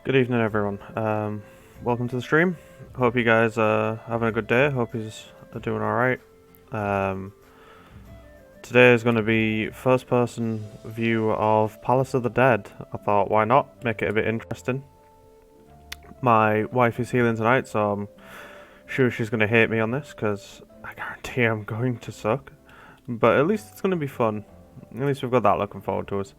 Good evening, everyone. Welcome to the stream. Hope you guys are having a good day. Hope you are doing alright. Today is going to be first-person view of Palace of the Dead. I thought, why not? Make it a bit interesting. My wife is healing tonight, so I'm sure she's going to hate me on this, because I guarantee I'm going to suck. But at least it's going to be fun. At least we've got that looking forward to us.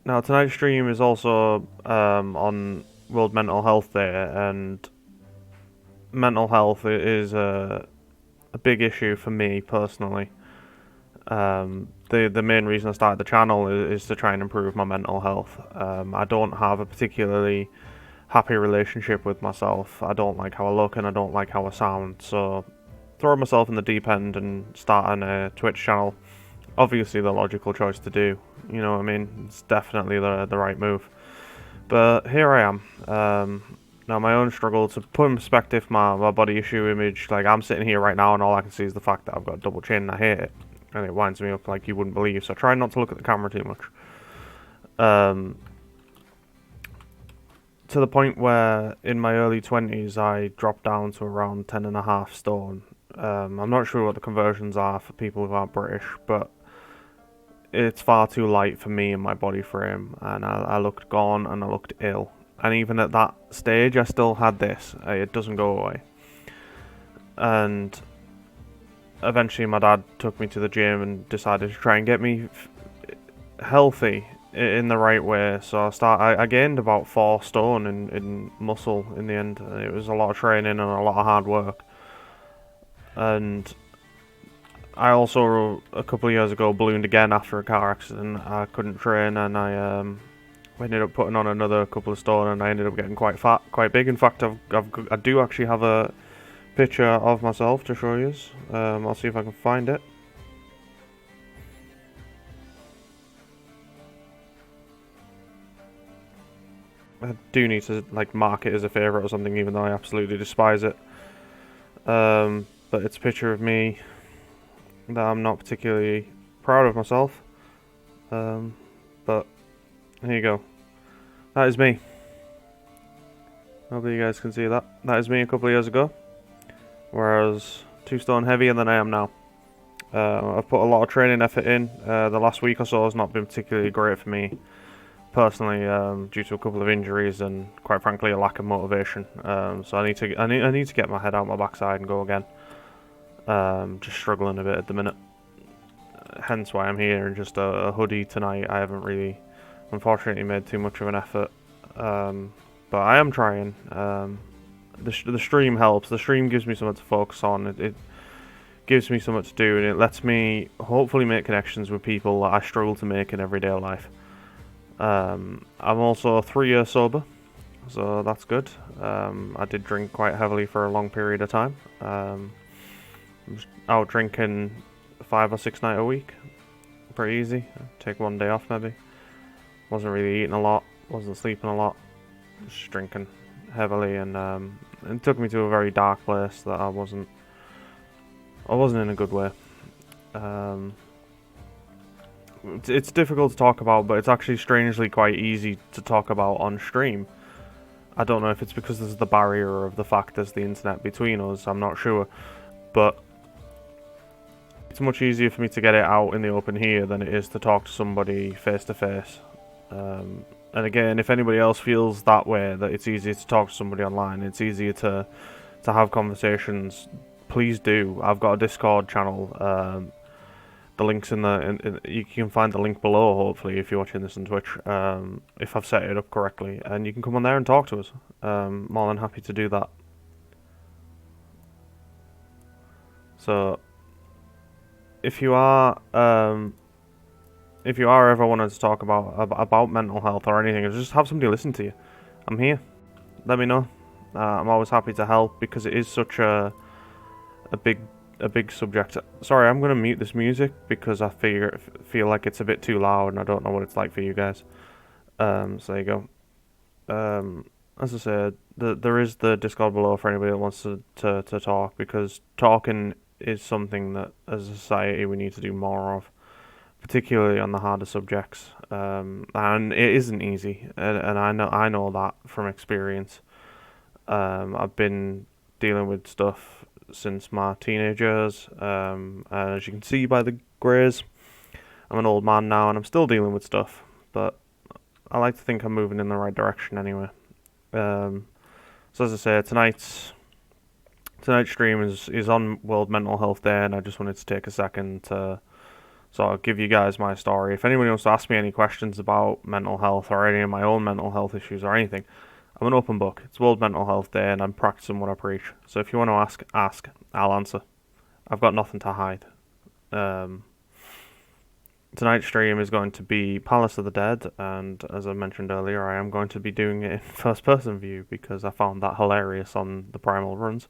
Now, tonight's stream is also on World Mental Health Day, and mental health is a big issue for me personally. The main reason I started the channel is to try and improve my mental health. I don't have a particularly happy relationship with myself. I don't like how I look and I don't like how I sound, so throwing myself in the deep end and starting a Twitch channel, obviously the logical choice to do. You know what I mean? It's definitely the right move. But here I am. Now my own struggle to put in perspective my body issue image. Like, I'm sitting here right now and all I can see is the fact that I've got a double chin and I hate it. And it winds me up like you wouldn't believe. So I try not to look at the camera too much. To the point where in my early 20s I dropped down to around 10.5 stone. I'm not sure what the conversions are for people who aren't British, but it's far too light for me and my body frame, and I looked gone and I looked ill. And even at that stage, I still had this. It doesn't go away. And eventually my dad took me to the gym and decided to try and get me healthy in the right way. So I gained about 4 stone in muscle in the end. It was a lot of training and a lot of hard work. And I also, a couple of years ago, ballooned again after a car accident. I couldn't train, and I ended up putting on another couple of stone, and I ended up getting quite fat, quite big. In fact, I do actually have a picture of myself to show you. I'll see if I can find it. I do need to mark it as a favourite or something, even though I absolutely despise it. But it's a picture of me that I'm not particularly proud of myself. But here you go. That is me. Hopefully you guys can see that. That is me a couple of years ago, where I was 2 stone heavier than I am now. I've put a lot of training effort in. The last week or so has not been particularly great for me personally, due to a couple of injuries and, quite frankly, a lack of motivation. So I need to get my head out my backside and go again. Just struggling a bit at the minute. Hence why I'm here in just a hoodie tonight. I haven't really, unfortunately, made too much of an effort. But I am trying. The stream helps. The stream gives me something to focus on. It gives me something to do, and it lets me hopefully make connections with people that I struggle to make in everyday life. I'm also 3 years sober, so that's good. I did drink quite heavily for a long period of time. I was out drinking 5 or 6 nights a week. Pretty easy. Take one day off maybe. Wasn't really eating a lot. Wasn't sleeping a lot. Just drinking heavily, and it took me to a very dark place that I wasn't in a good way. It's difficult to talk about, but it's actually strangely quite easy to talk about on stream. I don't know if it's because there's the barrier of the fact there's the internet between us, I'm not sure. But it's much easier for me to get it out in the open here than it is to talk to somebody face to face. And again, if anybody else feels that way, that it's easier to talk to somebody online, it's easier to have conversations, please do. I've got a Discord channel. The link's you can find the link below, hopefully, if you're watching this on Twitch, if I've set it up correctly. And you can come on there and talk to us. More than happy to do that. So, if you are ever wanting to talk about mental health or anything, or just have somebody listen to you, I'm here. Let me know. I'm always happy to help, because it is such a big subject. Sorry, I'm gonna mute this music because I feel like it's a bit too loud, and I don't know what it's like for you guys. So there you go. As I said, there is the Discord below for anybody that wants to talk, because talking is something that as a society we need to do more of. particularly on the harder subjects. And it isn't easy, and I know that from experience. I've been dealing with stuff since my teenage years, and as you can see by the greys, I'm an old man now, and I'm still dealing with stuff, but I like to think I'm moving in the right direction anyway. So as I say, tonight's stream is on World Mental Health Day, and I just wanted to take a second to sort of give you guys my story. If anyone wants to ask me any questions about mental health or any of my own mental health issues or anything, I'm an open book. It's World Mental Health Day, and I'm practicing what I preach. So if you want to ask. I'll answer. I've got nothing to hide. Tonight's stream is going to be Palace of the Dead, and as I mentioned earlier, I am going to be doing it in first-person view because I found that hilarious on the Primal runs.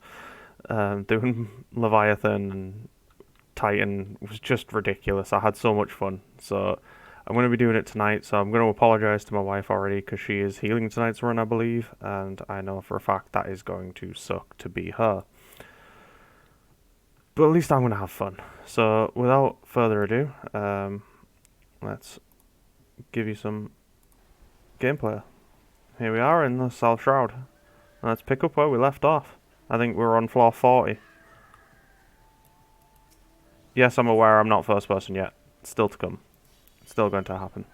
Doing Leviathan and Titan was just ridiculous. I had so much fun. So I'm going to be doing it tonight. So I'm going to apologise to my wife already because she is healing tonight's run, I believe. And I know for a fact that is going to suck to be her. But at least I'm going to have fun. So without further ado, let's give you some gameplay. Here we are in the South Shroud. Let's pick up where we left off. I think we're on floor 40. Yes, I'm aware I'm not first person yet. It's still to come. It's still going to happen.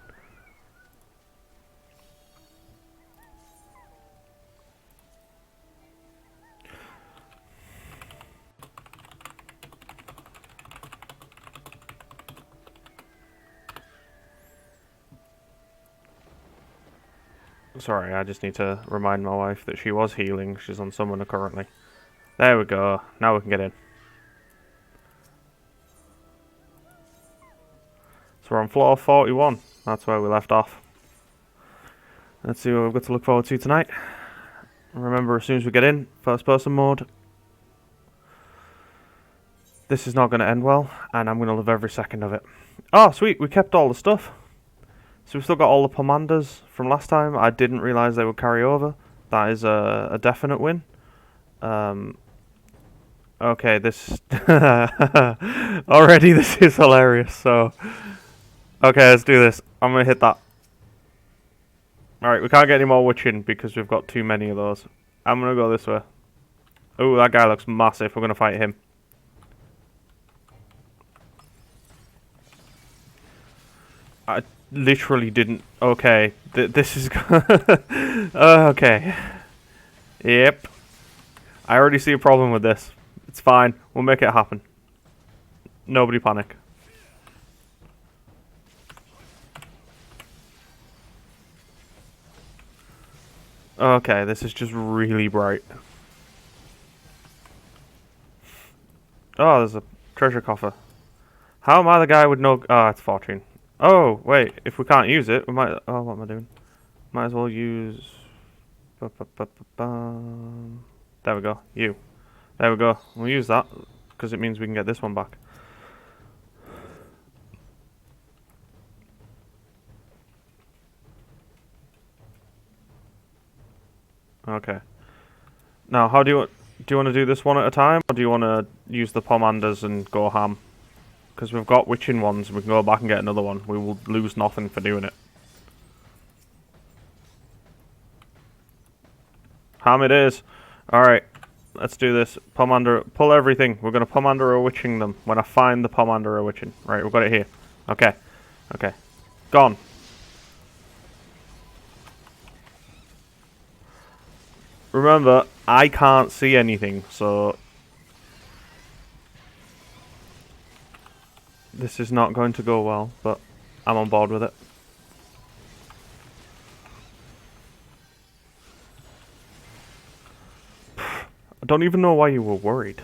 Sorry, I just need to remind my wife that she was healing. She's on summoner currently. There we go. Now we can get in. So we're on floor 41. That's where we left off. Let's see what we've got to look forward to tonight. Remember, as soon as we get in, first person mode. This is not going to end well, and I'm going to love every second of it. Oh, sweet, we kept all the stuff. So we've still got all the Pommanders from last time. I didn't realise they would carry over. That is a definite win. Okay, this... Already this is hilarious, so... Okay, let's do this. I'm going to hit that. Alright, we can't get any more witching because we've got too many of those. I'm going to go this way. Oh, that guy looks massive. We're going to fight him. I literally didn't... Okay, this is... okay. Yep. I already see a problem with this. It's fine. We'll make it happen. Nobody panic. Okay, this is just really bright. Oh, there's a treasure coffer. How am I the guy with no... Ah, it's fortune. Oh, wait. If we can't use it, we might... Oh, what am I doing? Might as well use... There we go. You. There we go. We'll use that, because it means we can get this one back. Okay. Now, how do you want to do this one at a time, or do you want to use the Pommanders and go ham? Because we've got witching ones, and we can go back and get another one. We will lose nothing for doing it. Ham it is. Alright, let's do this. Pomander, pull everything. We're going to Pomander a witching them when I find the Pomander a witching. Right, we've got it here. Okay. Okay. Gone. Remember, I can't see anything, so... This is not going to go well, but I'm on board with it. I don't even know why you were worried.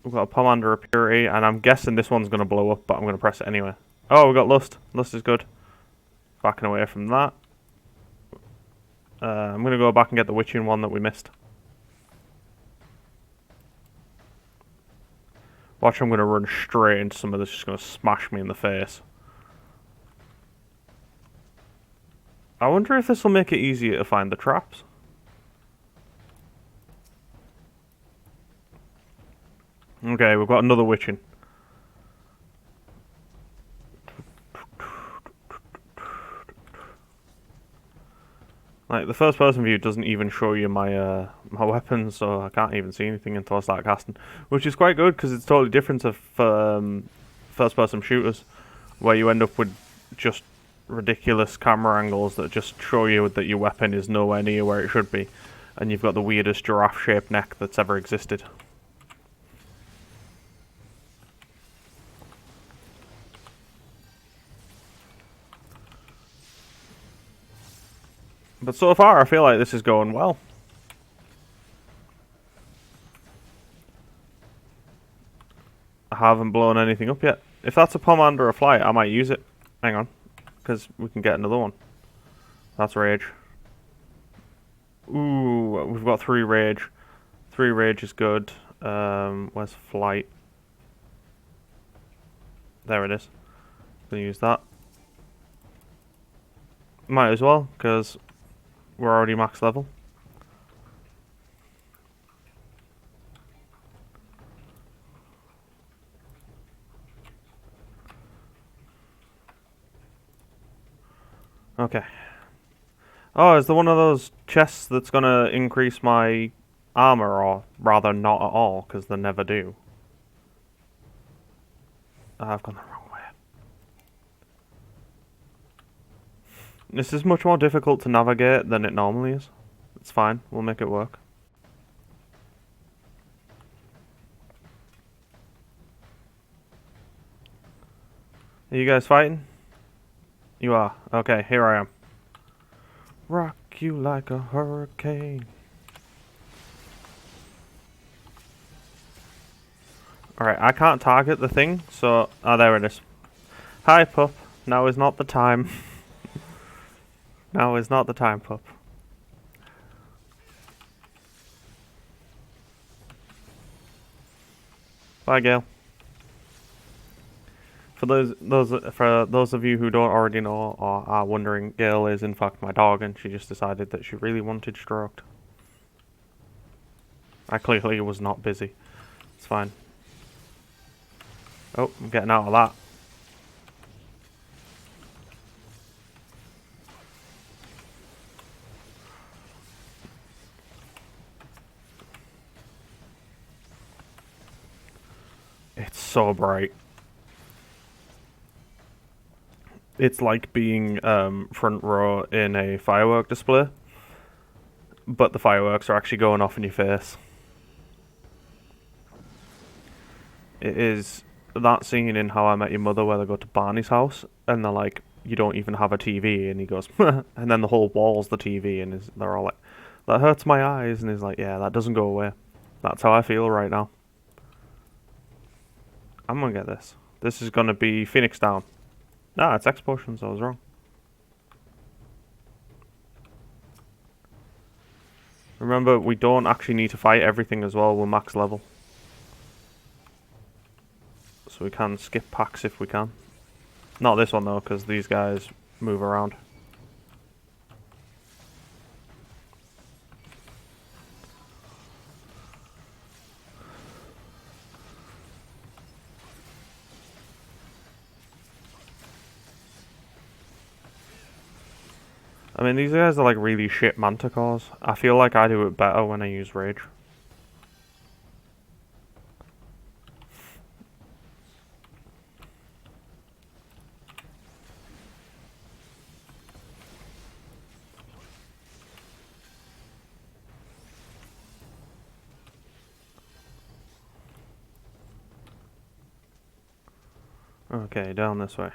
We've got a Pomander of Purity, and I'm guessing this one's going to blow up, but I'm going to press it anyway. Oh, we got Lust. Lust is good. Backing away from that. I'm going to go back and get the witching one that we missed. Watch, I'm going to run straight into some of this, just going to smash me in the face. I wonder if this will make it easier to find the traps. Okay, we've got another witching. Like, the first person view doesn't even show you my my weapons, so I can't even see anything until I start casting. Which is quite good, because it's totally different to first person shooters, where you end up with just ridiculous camera angles that just show you that your weapon is nowhere near where it should be, and you've got the weirdest giraffe-shaped neck that's ever existed. But so far, I feel like this is going well. I haven't blown anything up yet. If that's a pomander or a flight, I might use it. Hang on, because we can get another one. That's rage. Ooh, we've got 3 rage. 3 rage is good. Where's flight? There it is. Gonna use that. Might as well, because we're already max level. Okay. Oh, is there one of those chests that's gonna increase my armor, or rather not at all, because they never do? I've gone the wrong way. This is much more difficult to navigate than it normally is. It's fine, we'll make it work. Are you guys fighting? You are. Okay, here I am. Rock you like a hurricane. Alright, I can't target the thing, so... Oh, there it is. Hi, pup. Now is not the time. Now is not the time, pup. Bye, Gail. For those of you who don't already know or are wondering, Gail is in fact my dog, and she just decided that she really wanted stroked. I clearly was not busy. It's fine. Oh, I'm getting out of that. It's so bright. It's like being front row in a firework display, but the fireworks are actually going off in your face. It is that scene in How I Met Your Mother where they go to Barney's house and they're like, you don't even have a TV, and he goes, and then the whole wall's the TV, and they're all like, that hurts my eyes, and he's like, yeah, that doesn't go away. That's how I feel right now. I'm gonna get this. This is gonna be Phoenix down. Nah, it's X potions, I was wrong. Remember, we don't actually need to fight everything as well, we're max level. So we can skip packs if we can. Not this one though, because these guys move around. I mean, these guys are like really shit manticores. I feel like I do it better when I use rage. Okay, down this way.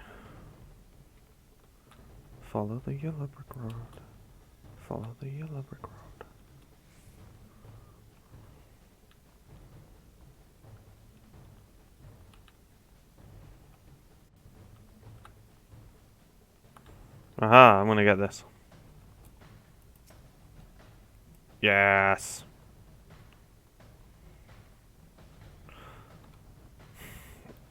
Follow the yellow brick road. Follow the yellow brick road. Aha, I'm gonna get this. Yes.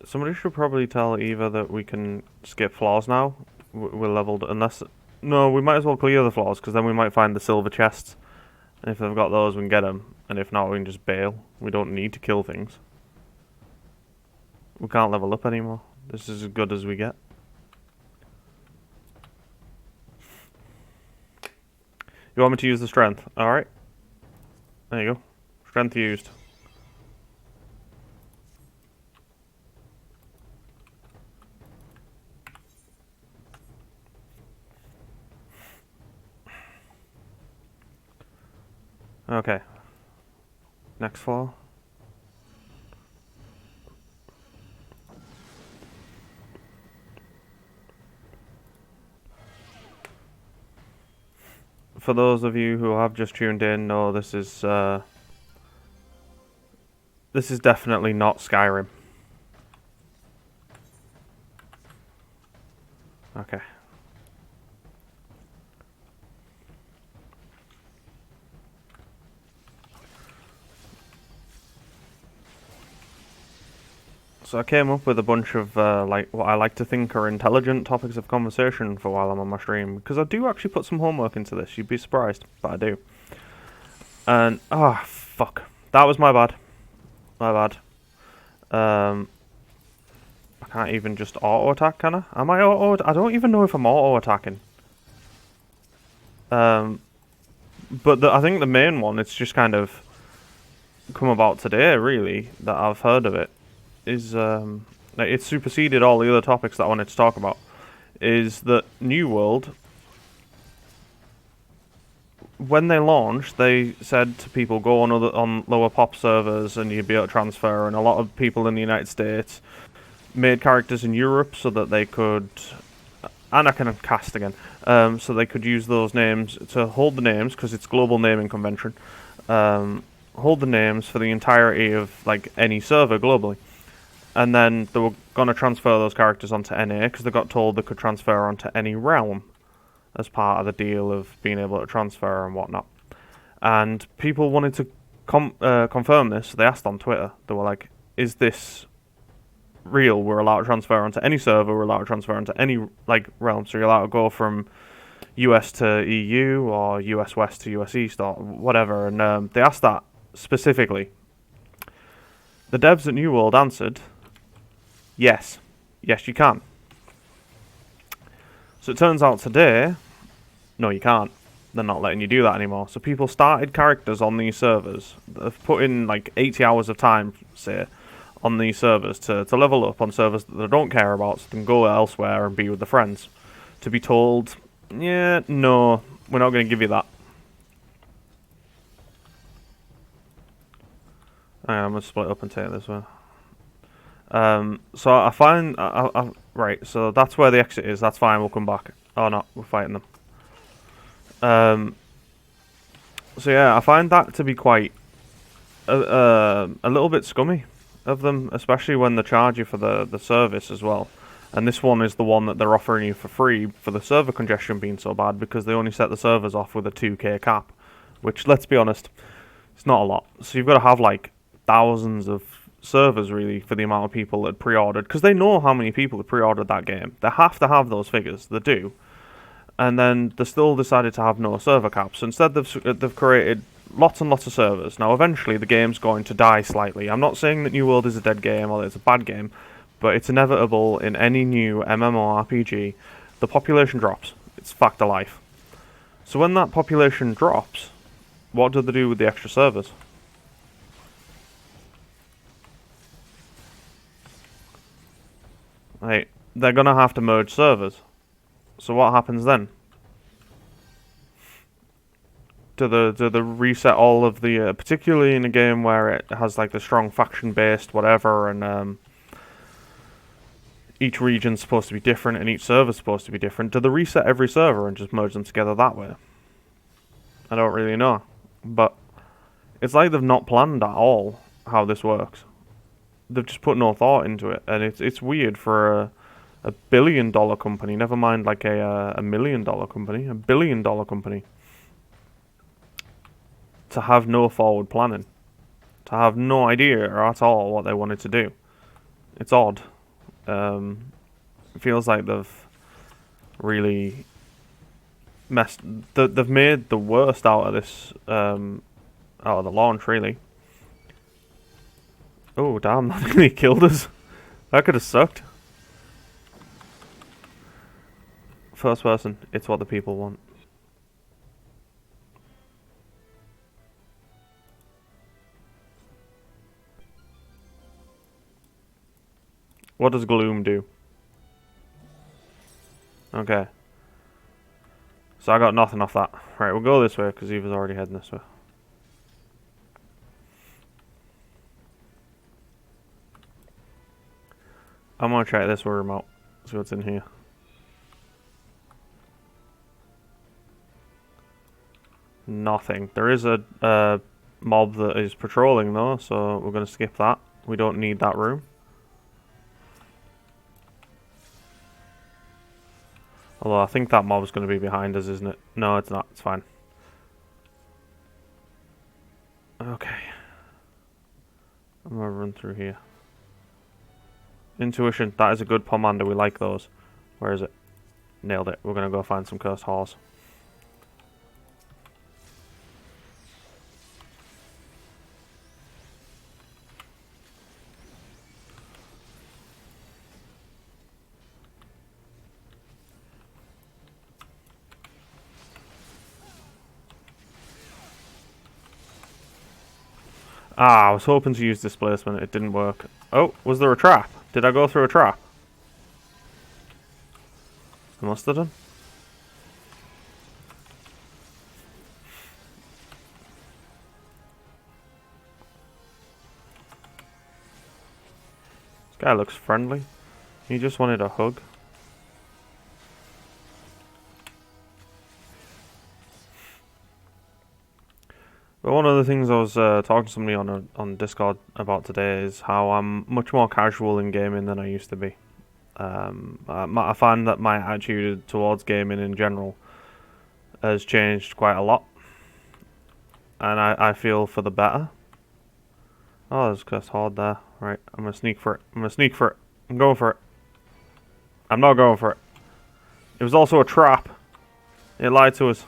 Somebody should probably tell Eva that we can skip floors now. We're leveled, unless... No, we might as well clear the floors, because then we might find the silver chests. And if they've got those, we can get them. And if not, we can just bail. We don't need to kill things. We can't level up anymore. This is as good as we get. You want me to use the strength? Alright. There you go. Strength used. Okay. Next floor. For those of you who have just tuned in, no, this is definitely not Skyrim. Okay. So I came up with a bunch of like what I like to think are intelligent topics of conversation for while I'm on my stream, because I do actually put some homework into this. You'd be surprised, but I do. And fuck, that was my bad. My bad. I can't even just auto attack, can I? Am I auto? I don't even know if I'm auto attacking. But I think the main one, it's just kind of come about today, really, that I've heard of it, is it superseded all the other topics that I wanted to talk about. Is that New World, when they launched, they said to people, go on lower pop servers and you'd be able to transfer, and a lot of people in the United States made characters in Europe so that they could, and I can cast again, so they could use those names to hold the names, because it's global naming convention, hold the names for the entirety of like any server globally. And then they were going to transfer those characters onto NA, because they got told they could transfer onto any realm as part of the deal of being able to transfer and whatnot. And people wanted to confirm this, so they asked on Twitter. They were like, is this real? We're allowed to transfer onto any server, we're allowed to transfer onto any like realm, so you're allowed to go from US to EU, or US West to US East, or whatever. And they asked that specifically. The devs at New World answered, yes, you can. So it turns out today, no, you can't. They're not letting you do that anymore. So people started characters on these servers. They've put in like 80 hours of time, say, on these servers to level up on servers that they don't care about, so they can go elsewhere and be with their friends. To be told, yeah, no, we're not going to give you that. I'm going to split up and take this one. So I find, right, so that's where the exit is. That's fine, we'll come back. Oh no, we're fighting them. So yeah, I find that to be quite a little bit scummy of them, especially when they charge you for the service as well. And this one is the one that they're offering you for free for the server congestion being so bad, because they only set the servers off with a 2k cap, which, let's be honest, it's not a lot. So you've got to have like thousands of servers really for the amount of people that pre-ordered, because they know how many people have pre-ordered that game. They have to have those figures. They do. And then they still decided to have no server caps. So instead they've created lots and lots of servers. Now eventually the game's going to die slightly. I'm not saying that New World is a dead game or that it's a bad game, but it's inevitable in any new MMORPG. The population drops. It's fact of life. So when that population drops, what do they do with the extra servers? Right, they're gonna have to merge servers. So what happens then? Do they reset all of the, particularly in a game where it has like the strong faction-based whatever, and each region's supposed to be different and each server's supposed to be different? Do they reset every server and just merge them together that way? I don't really know, but it's like they've not planned at all how this works. They've just put no thought into it, and it's weird for a billion-dollar company, never mind like a million-dollar company, a billion-dollar company, to have no forward planning, to have no idea at all what they wanted to do. It's odd. It feels like they've really messed. They've made the worst out of this, out of the launch, really. Oh damn! That really killed us. That could have sucked. First person, it's what the people want. What does Gloom do? Okay. So I got nothing off that. Right, we'll go this way because Eva's already heading this way. I'm gonna try this room out. See what's in here. Nothing. There is a mob that is patrolling though, so we're gonna skip that. We don't need that room. Although I think that mob's gonna be behind us, isn't it? No, it's not. It's fine. Okay. I'm gonna run through here. Intuition. That is a good pomander. We like those. Where is it? Nailed it. We're gonna go find some cursed halls. Ah, I was hoping to use displacement. It didn't work. Oh, was there a trap? Did I go through a trap? I must have done. This guy looks friendly. He just wanted a hug. But one of the things I was talking to somebody on Discord about today is how I'm much more casual in gaming than I used to be. I find that my attitude towards gaming in general has changed quite a lot. And I feel for the better. Oh, there's cursed horde there. Right, I'm gonna sneak for it. I'm gonna sneak for it. I'm going for it. I'm not going for it. It was also a trap. It lied to us.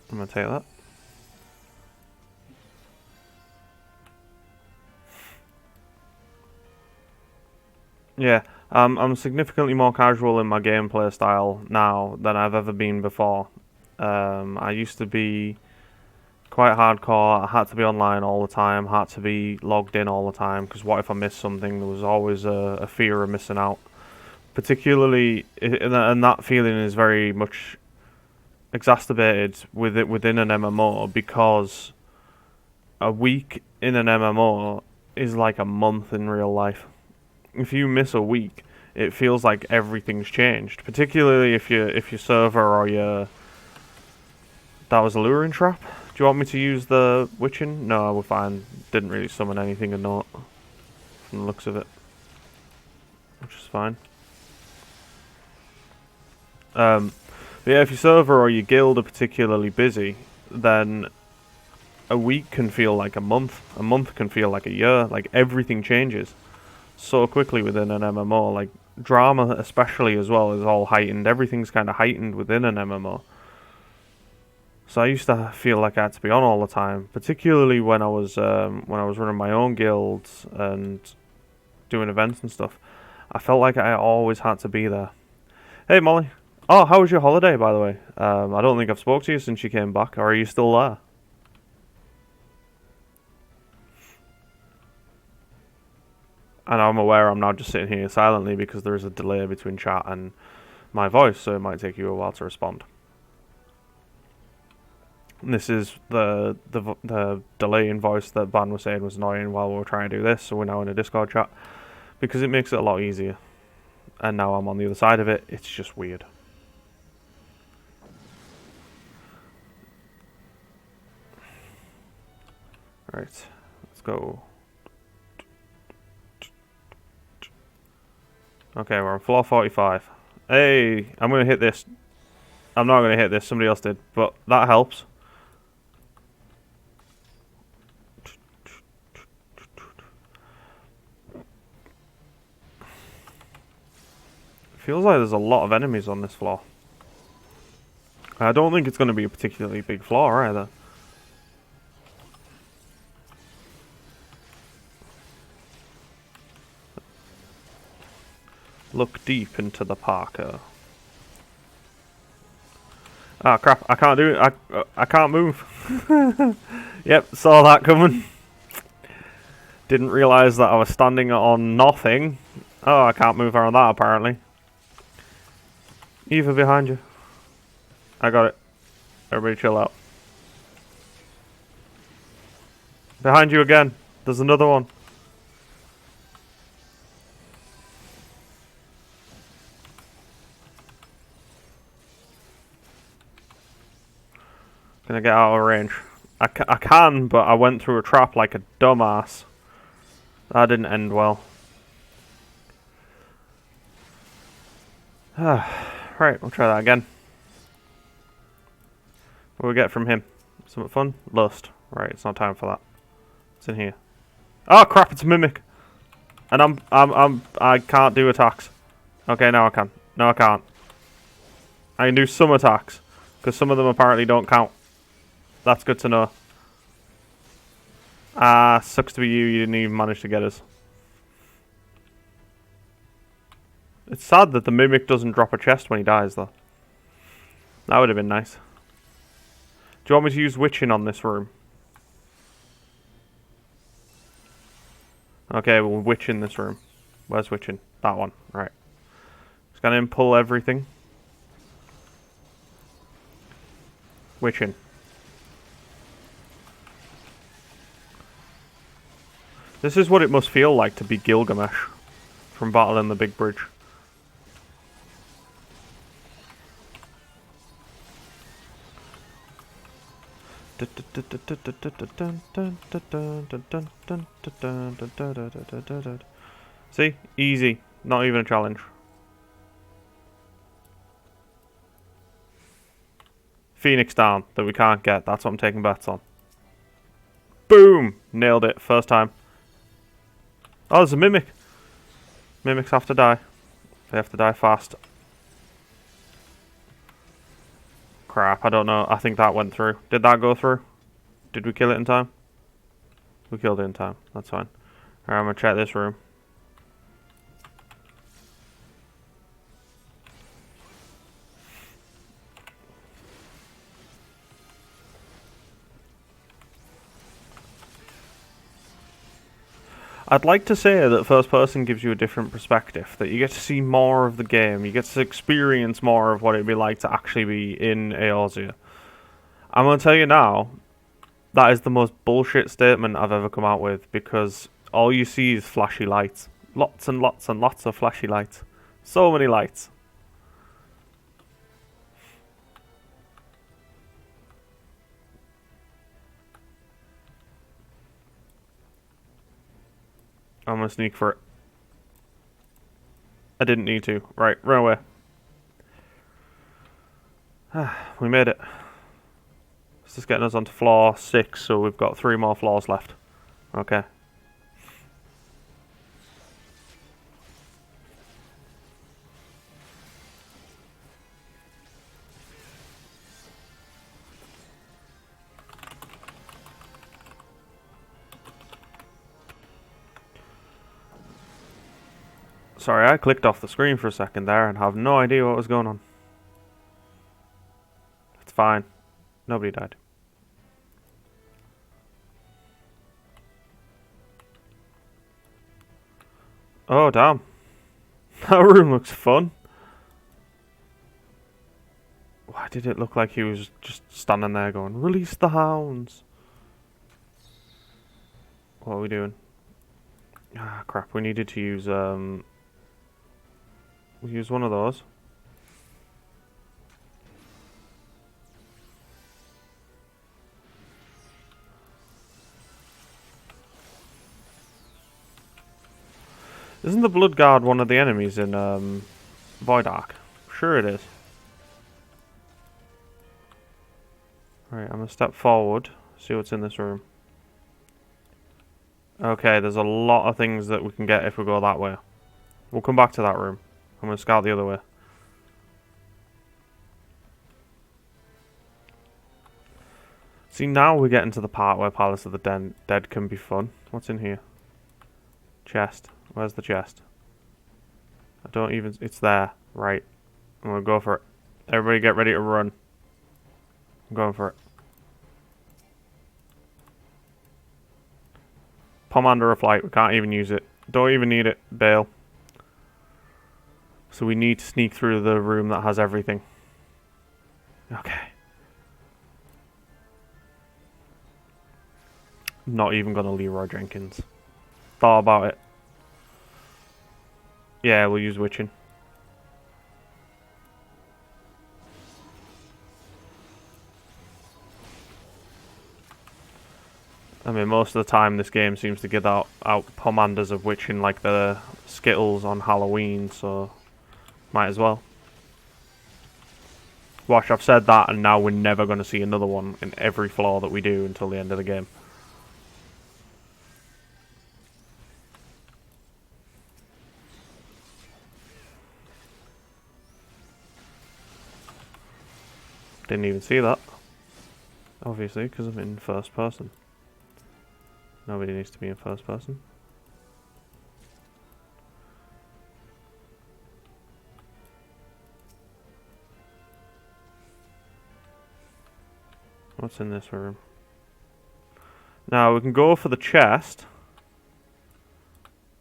I'm gonna take that. Yeah, I'm significantly more casual in my gameplay style now than I've ever been before. I used to be quite hardcore. I had to be online all the time, had to be logged in all the time, because what if I missed something? There was always a fear of missing out. Particularly, and that feeling is very much exacerbated within an MMO, because a week in an MMO is like a month in real life. If you miss a week, it feels like everything's changed. Particularly if your server or your... That was a luring trap? Do you want me to use the witching? No, we're fine. Didn't really summon anything of note from the looks of it, which is fine. But yeah, if your server or your guild are particularly busy, then a week can feel like a month. A month can feel like a year. Like, everything changes so quickly within an MMO. Like, drama especially as well is all heightened. Everything's kind of heightened within an MMO. So I used to feel like I had to be on all the time, particularly when I was running my own guilds and doing events and stuff. I felt like I always had to be there. Hey Molly. Oh, how was your holiday, by the way? I don't think I've spoke to you since you came back, or are you still there? And I'm aware I'm now just sitting here silently because there is a delay between chat and my voice, so it might take you a while to respond. And this is the delay in voice that Ban was saying was annoying while we were trying to do this, so we're now in a Discord chat, because it makes it a lot easier. And now I'm on the other side of it, it's just weird. Right, let's go. Okay, we're on floor 45. Hey, I'm going to hit this. I'm not going to hit this, somebody else did, but that helps. Feels like there's a lot of enemies on this floor. I don't think it's going to be a particularly big floor either. Look deep into the Parker. Ah, crap, I can't do it. I can't move. Yep, saw that coming. Didn't realise that I was standing on nothing. Oh, I can't move around that apparently. Eva behind you. I got it. Everybody chill out. Behind you again. There's another one. Gonna get out of range. I can, but I went through a trap like a dumbass. That didn't end well. Right, we'll try that again. What do we get from him? Something fun? Lust. Right, it's not time for that. It's in here. Oh crap! It's a mimic, and I can't do attacks. Okay, now I can. No, I can't. I can do some attacks because some of them apparently don't count. That's good to know. Sucks to be you. You didn't even manage to get us. It's sad that the mimic doesn't drop a chest when he dies, though. That would have been nice. Do you want me to use witching on this room? Okay, we'll witch in this room. Where's witching? That one. Right. Just gonna pull everything. Witching. This is what it must feel like to be Gilgamesh from Battle in the Big Bridge. See? Easy. Not even a challenge. Phoenix down that we can't get. That's what I'm taking bets on. Boom! Nailed it. First time. Oh, there's a mimic. Mimics have to die. They have to die fast. Crap, I don't know. I think that went through. Did that go through? Did we kill it in time? We killed it in time. That's fine. Alright, I'm gonna check this room. I'd like to say that first person gives you a different perspective, that you get to see more of the game, you get to experience more of what it'd be like to actually be in Eorzea. I'm going to tell you now, that is the most bullshit statement I've ever come out with, because all you see is flashy lights. Lots and lots and lots of flashy lights. So many lights. I'm gonna sneak for it. I didn't need to. Right, run away. We made it. This is getting us onto floor 6, so we've got 3 more floors left. Okay. Sorry, I clicked off the screen for a second there and have no idea what was going on. It's fine. Nobody died. Oh, damn. That room looks fun. Why did it look like he was just standing there going, "Release the hounds"? What are we doing? Ah, crap. We needed to use, we use one of those. Isn't the Blood Guard one of the enemies in Void Ark? Sure it is. Right, I'm gonna step forward, see what's in this room. Okay, there's a lot of things that we can get if we go that way. We'll come back to that room. I'm gonna scout the other way. See, now we're getting to the part where Palace of the Dead can be fun. What's in here? Chest. Where's the chest? I don't even... It's there. Right. I'm gonna go for it. Everybody get ready to run. I'm going for it. Pomander of Flight. We can't even use it. Don't even need it. Bail. So we need to sneak through the room that has everything. Okay. Not even gonna Leroy Jenkins. Thought about it. Yeah, we'll use Witching. I mean, most of the time this game seems to get out Pomanders of Witching like the Skittles on Halloween, so might as well. Watch, I've said that and now we're never going to see another one in every floor that we do until the end of the game. Didn't even see that. Obviously, because I'm in first person. Nobody needs to be in first person. What's in this room? Now, we can go for the chest.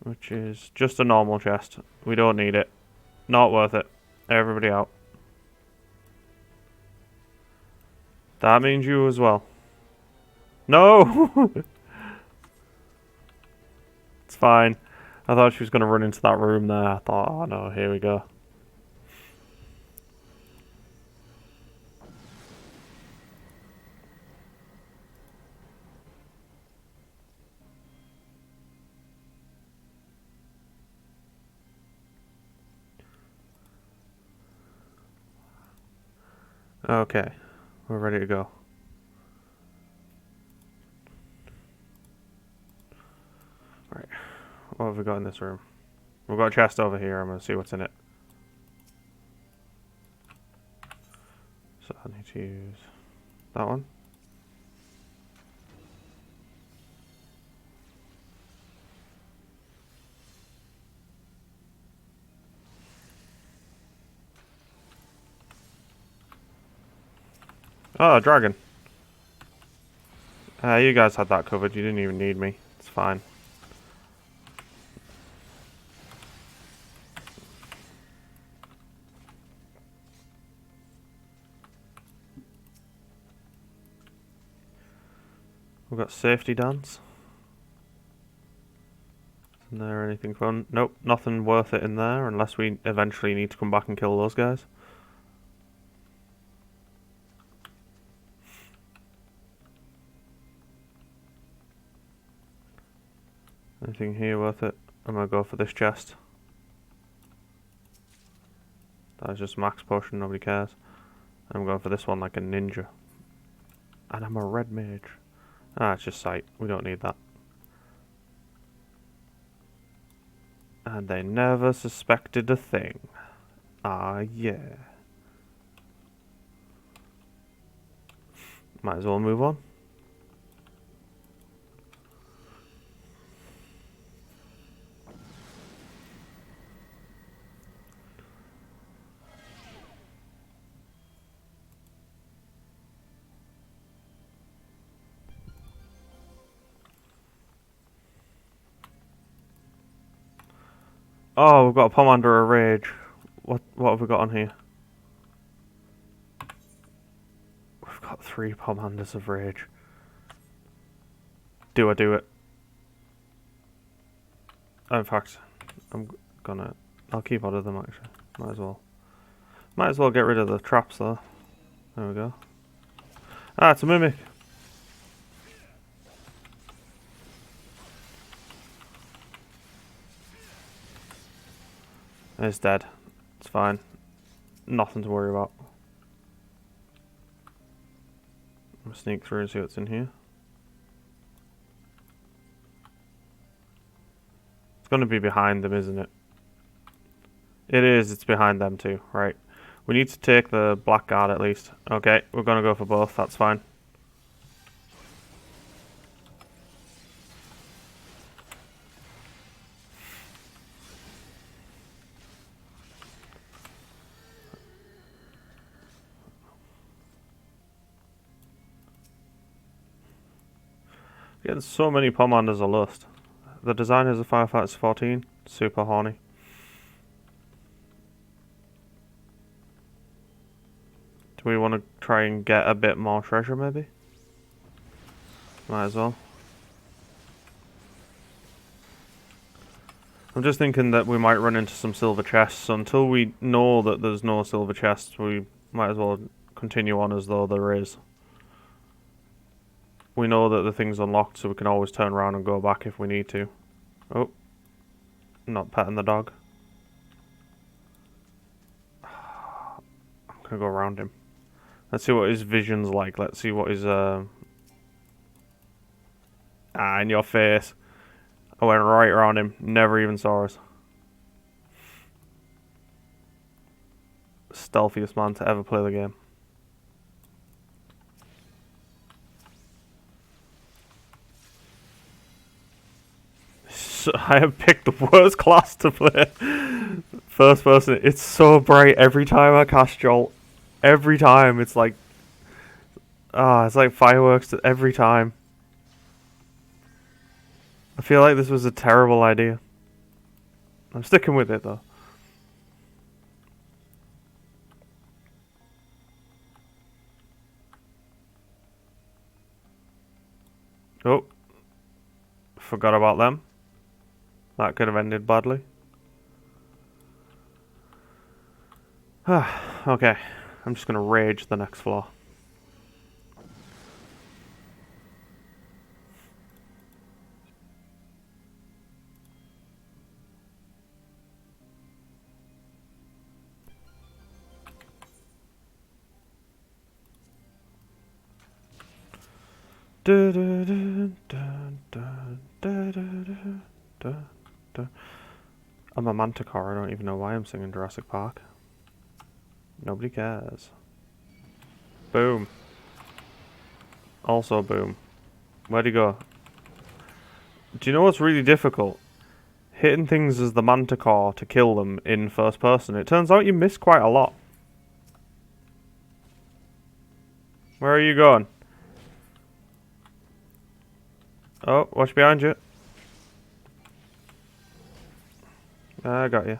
Which is just a normal chest. We don't need it. Not worth it. Everybody out. That means you as well. No! It's fine. I thought she was going to run into that room there. I thought, oh no, here we go. Okay, we're ready to go. Right, what have we got in this room? We've got a chest over here. I'm going to see what's in it. So I need to use that one. Oh, a dragon. You guys had that covered. You didn't even need me. It's fine. We've got safety dance. Isn't there anything fun? Nope, nothing worth it in there unless we eventually need to come back and kill those guys. Anything here worth it? I'm gonna go for this chest. That's just max potion, nobody cares. I'm going for this one like a ninja. And I'm a red mage. Ah, it's just sight. We don't need that. And they never suspected a thing. Ah, yeah. Might as well move on. Oh, we've got a Pomander of Rage. What have we got on here? We've got 3 Pomanders of Rage. Do I do it? In fact, I'll keep out of them actually. Might as well. Might as well get rid of the traps though. There we go. Ah, it's a mimic. It's dead. It's fine. Nothing to worry about. I'm gonna sneak through and see what's in here. It's gonna be behind them, isn't it? It is, it's behind them too. Right. We need to take the black guard at least. Okay, we're gonna go for both, that's fine. Getting so many Pomanders a lust. The designers of FFFirst 14, super horny. Do we want to try and get a bit more treasure, maybe? Might as well. I'm just thinking that we might run into some silver chests, so until we know that there's no silver chests, we might as well continue on as though there is. We know that the thing's unlocked, so we can always turn around and go back if we need to. Oh. Not petting the dog. I'm gonna go around him. Let's see what his vision's like. Let's see what his, in your face. I went right around him. Never even saw us. Stealthiest man to ever play the game. So I have picked the worst class to play. First person. It's so bright every time I cast Jolt. Every time. It's like... it's like fireworks every time. I feel like this was a terrible idea. I'm sticking with it though. Oh. Forgot about them. That could have ended badly. Okay. I'm just gonna rage the next floor. I'm a manticore, I don't even know why I'm singing Jurassic Park. Nobody cares. Boom. Also boom. Where'd he go? Do you know what's really difficult? Hitting things as the manticore to kill them in first person. It turns out you miss quite a lot. Where are you going? Oh, watch behind you. I got you.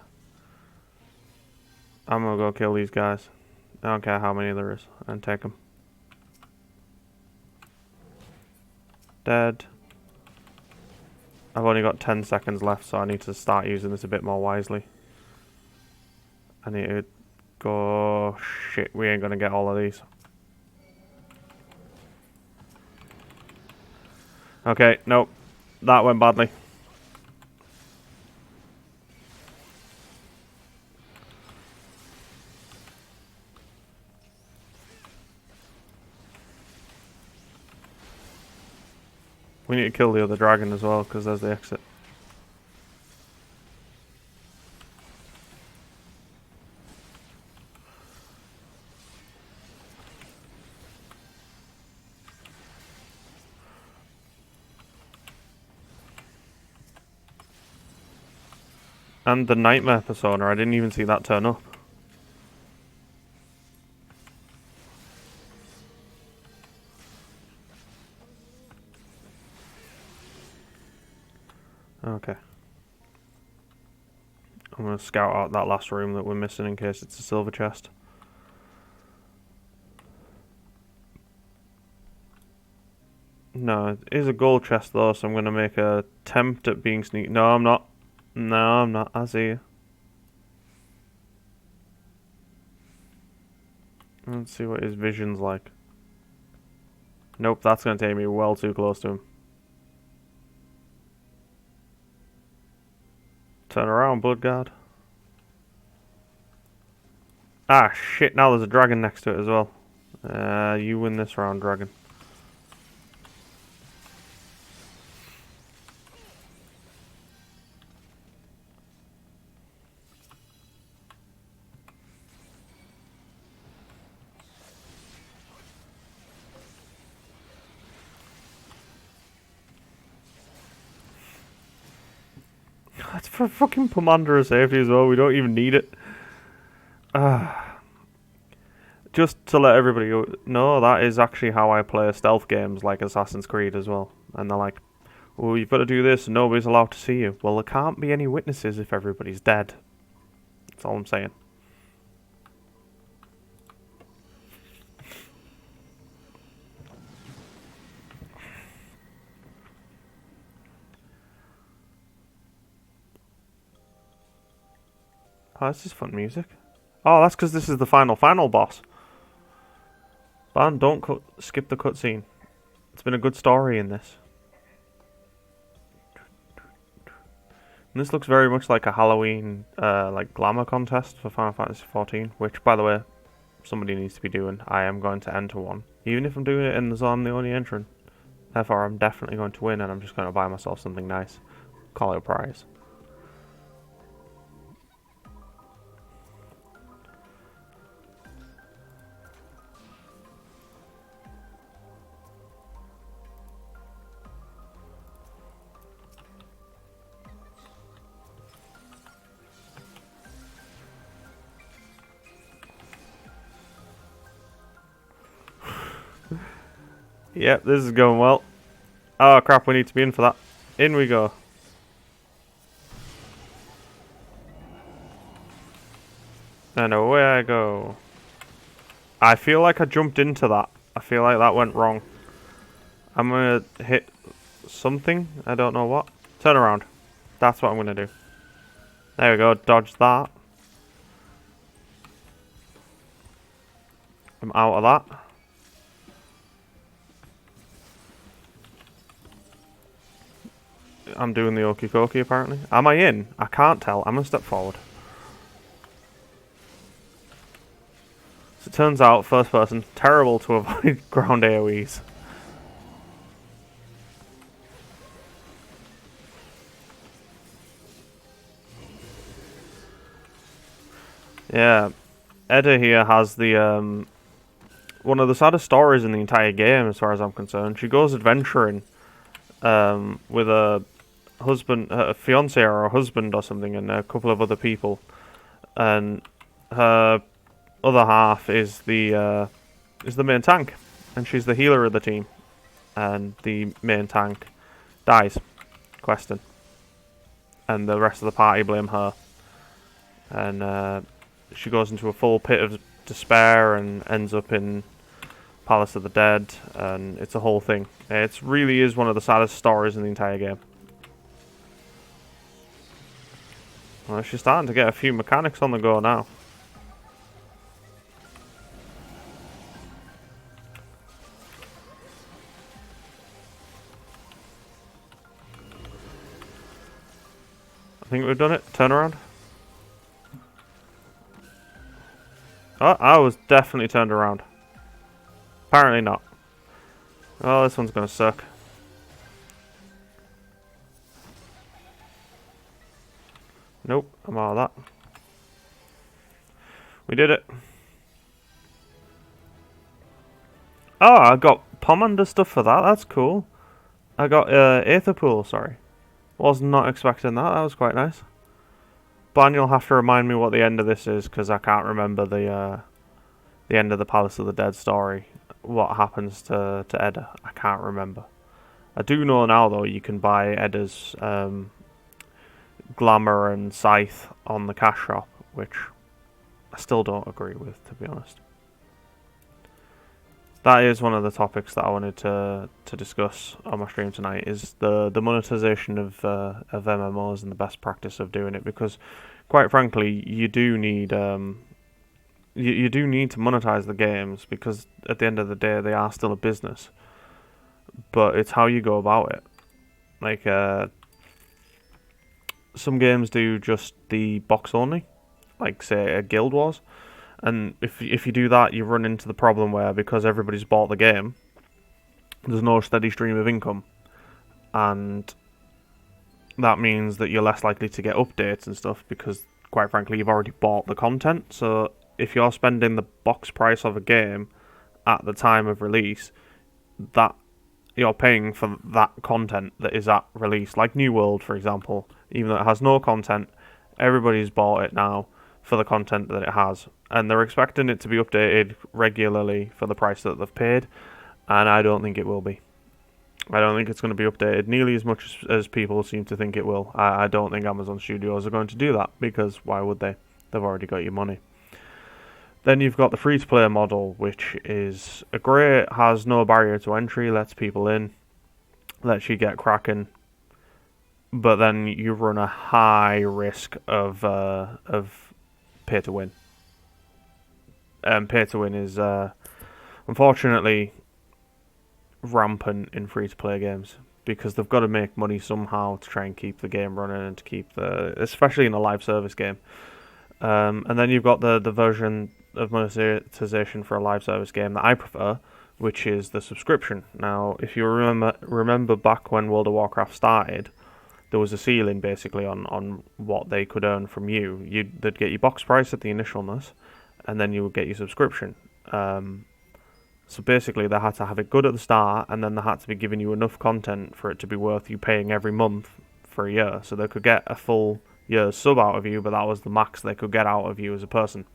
I'm gonna go kill these guys. I don't care how many there is. And take them. Dead. I've only got 10 seconds left, so I need to start using this a bit more wisely. I need to go... Shit, we ain't gonna get all of these. Okay, nope. That went badly. We need to kill the other dragon as well, because there's the exit. And the nightmare persona, I didn't even see that turn up. Okay. I'm going to scout out that last room that we're missing in case it's a silver chest. No, it is a gold chest though, so I'm going to make a attempt at being sneaky. No, I'm not. No, I'm not. I see you. Let's see what his vision's like. Nope, that's going to take me well too close to him. Turn around, Bloodguard. Ah, shit, now there's a dragon next to it as well. You win this round, dragon. That's for fucking Pomander safety as well, we don't even need it. Just to let everybody know, that is actually how I play stealth games like Assassin's Creed as well. And they're like, well, you've got to do this and nobody's allowed to see you. Well, there can't be any witnesses if everybody's dead. That's all I'm saying. Oh, this is fun music. Oh, that's because this is the final boss. Ban, don't skip the cutscene. It's been a good story in this. And this looks very much like a Halloween, like glamour contest for Final Fantasy XIV, which, by the way, somebody needs to be doing. I am going to enter one, even if I'm doing it in the zone, the only entrant. Therefore, I'm definitely going to win, and I'm just going to buy myself something nice. Call it a prize. Yep, this is going well. Oh crap, we need to be in for that. In we go. And away I go. I feel like I jumped into that. I feel like that went wrong. I'm gonna hit something. I don't know what. Turn around. That's what I'm gonna do. There we go. Dodge that. I'm out of that. I'm doing the okie dokie apparently. Am I in? I can't tell. I'm gonna step forward. So it turns out, first person, terrible to avoid ground AoEs. Yeah, Edda here has the one of the saddest stories in the entire game, as far as I'm concerned. She goes adventuring with a husband, a fiance or a husband or something, and a couple of other people, and her other half is the main tank, and she's the healer of the team, and the main tank dies, questing, and the rest of the party blame her, and she goes into a full pit of despair and ends up in Palace of the Dead, and it's a whole thing. It really is one of the saddest stories in the entire game. Well, she's starting to get a few mechanics on the go now. I think we've done it. Turn around. Oh, I was definitely turned around. Apparently not. Oh, this one's gonna suck. Nope, I'm out of that. We did it. Oh, I got Pomander stuff for that. That's cool. I got Aether Pool, sorry. Was not expecting that. That was quite nice. Ban, you'll have to remind me what the end of this is, because I can't remember the end of the Palace of the Dead story. What happens to Edda? I can't remember. I do know now, though, you can buy Edda's Glamour and Scythe on the cash shop, which I still don't agree with, to be honest. That is one of the topics that I wanted to discuss on my stream tonight, is the monetization of MMOs and the best practice of doing it, because quite frankly you do need you do need to monetize the games, because at the end of the day they are still a business, but it's how you go about it. Like some games do just the box only, like say a Guild Wars. And if you do that, you run into the problem where, because everybody's bought the game, there's no steady stream of income. And that means that you're less likely to get updates and stuff, because, quite frankly, you've already bought the content. So if you're spending the box price of a game at the time of release, that you're paying for that content that is at release. Like New World, for example, even though it has no content, everybody's bought it now for the content that it has, and they're expecting it to be updated regularly for the price that they've paid, and I don't think it will be. I don't think it's going to be updated nearly as much as people seem to think it will. I don't think Amazon Studios are going to do that, because why would they? They've already got your money. Then you've got the free-to-play model, which is great, has no barrier to entry, lets people in, lets you get cracking, but then you run a high risk of pay to win. And pay to win is unfortunately rampant in free-to-play games, because they've got to make money somehow to try and keep the game running and to keep especially in a live service game. And then you've got the version of monetization for a live service game that I prefer, which is the subscription. Now, if you remember back when World of Warcraft started, there was a ceiling basically on what they could earn from you. They'd get your box price at the initialness, and then you would get your subscription. So basically, they had to have it good at the start, and then they had to be giving you enough content for it to be worth you paying every month for a year. So they could get a full year's sub out of you, but that was the max they could get out of you as a person.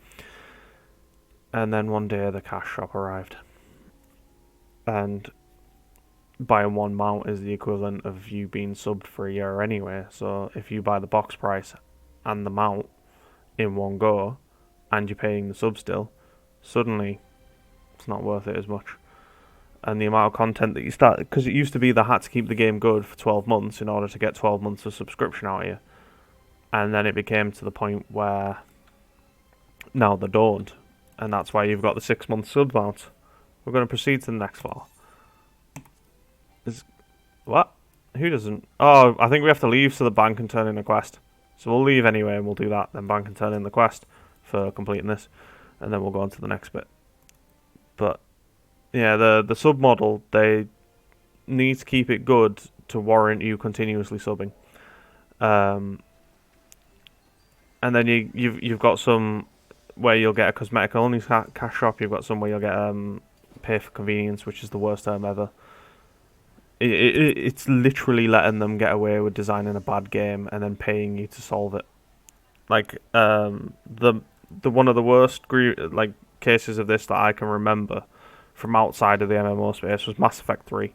And then one day the cash shop arrived, and buying one mount is the equivalent of you being subbed for a year anyway. So if you buy the box price and the mount in one go, and you're paying the sub still, suddenly it's not worth it as much. And the amount of content that you start, because it used to be they had to keep the game good for 12 months in order to get 12 months of subscription out of you, and then it became to the point where now they don't, and that's why you've got the 6-month sub mount. We're going to proceed to the next floor. What? Who doesn't? Oh, I think we have to leave to the bank and turn in a quest. So we'll leave anyway, and we'll do that, then bank and turn in the quest for completing this, and then we'll go on to the next bit. But yeah, the sub model, they need to keep it good to warrant you continuously subbing. And then you've got some where you'll get a cosmetic only cash shop. You've got some where you'll get pay for convenience, which is the worst term ever. It's literally letting them get away with designing a bad game and then paying you to solve it. Like the one of the worst cases of this that I can remember from outside of the MMO space was Mass Effect 3.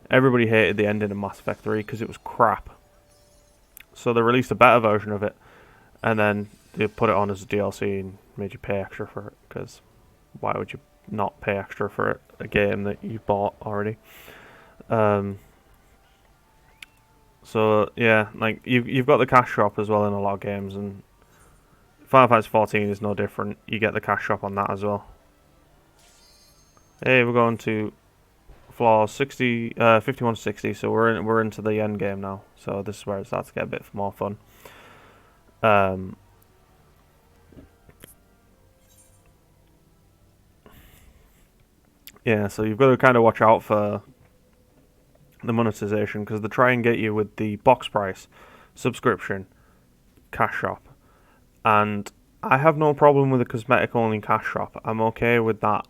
Everybody hated the ending of Mass Effect 3 because it was crap. So they released a better version of it, and then they put it on as a DLC and made you pay extra for it, because why would you not pay extra for a game that you bought already? So yeah, like you've got the cash shop as well in a lot of games, and Final Fantasy 14 is no different. You get the cash shop on that as well. Hey, we're going to floor 5160, so we're into the end game now. So this is where it starts to get a bit more fun. Yeah, so you've got to kind of watch out for the monetization, because they try and get you with the box price, subscription, cash shop, and I have no problem with a cosmetic only cash shop. I'm okay with that,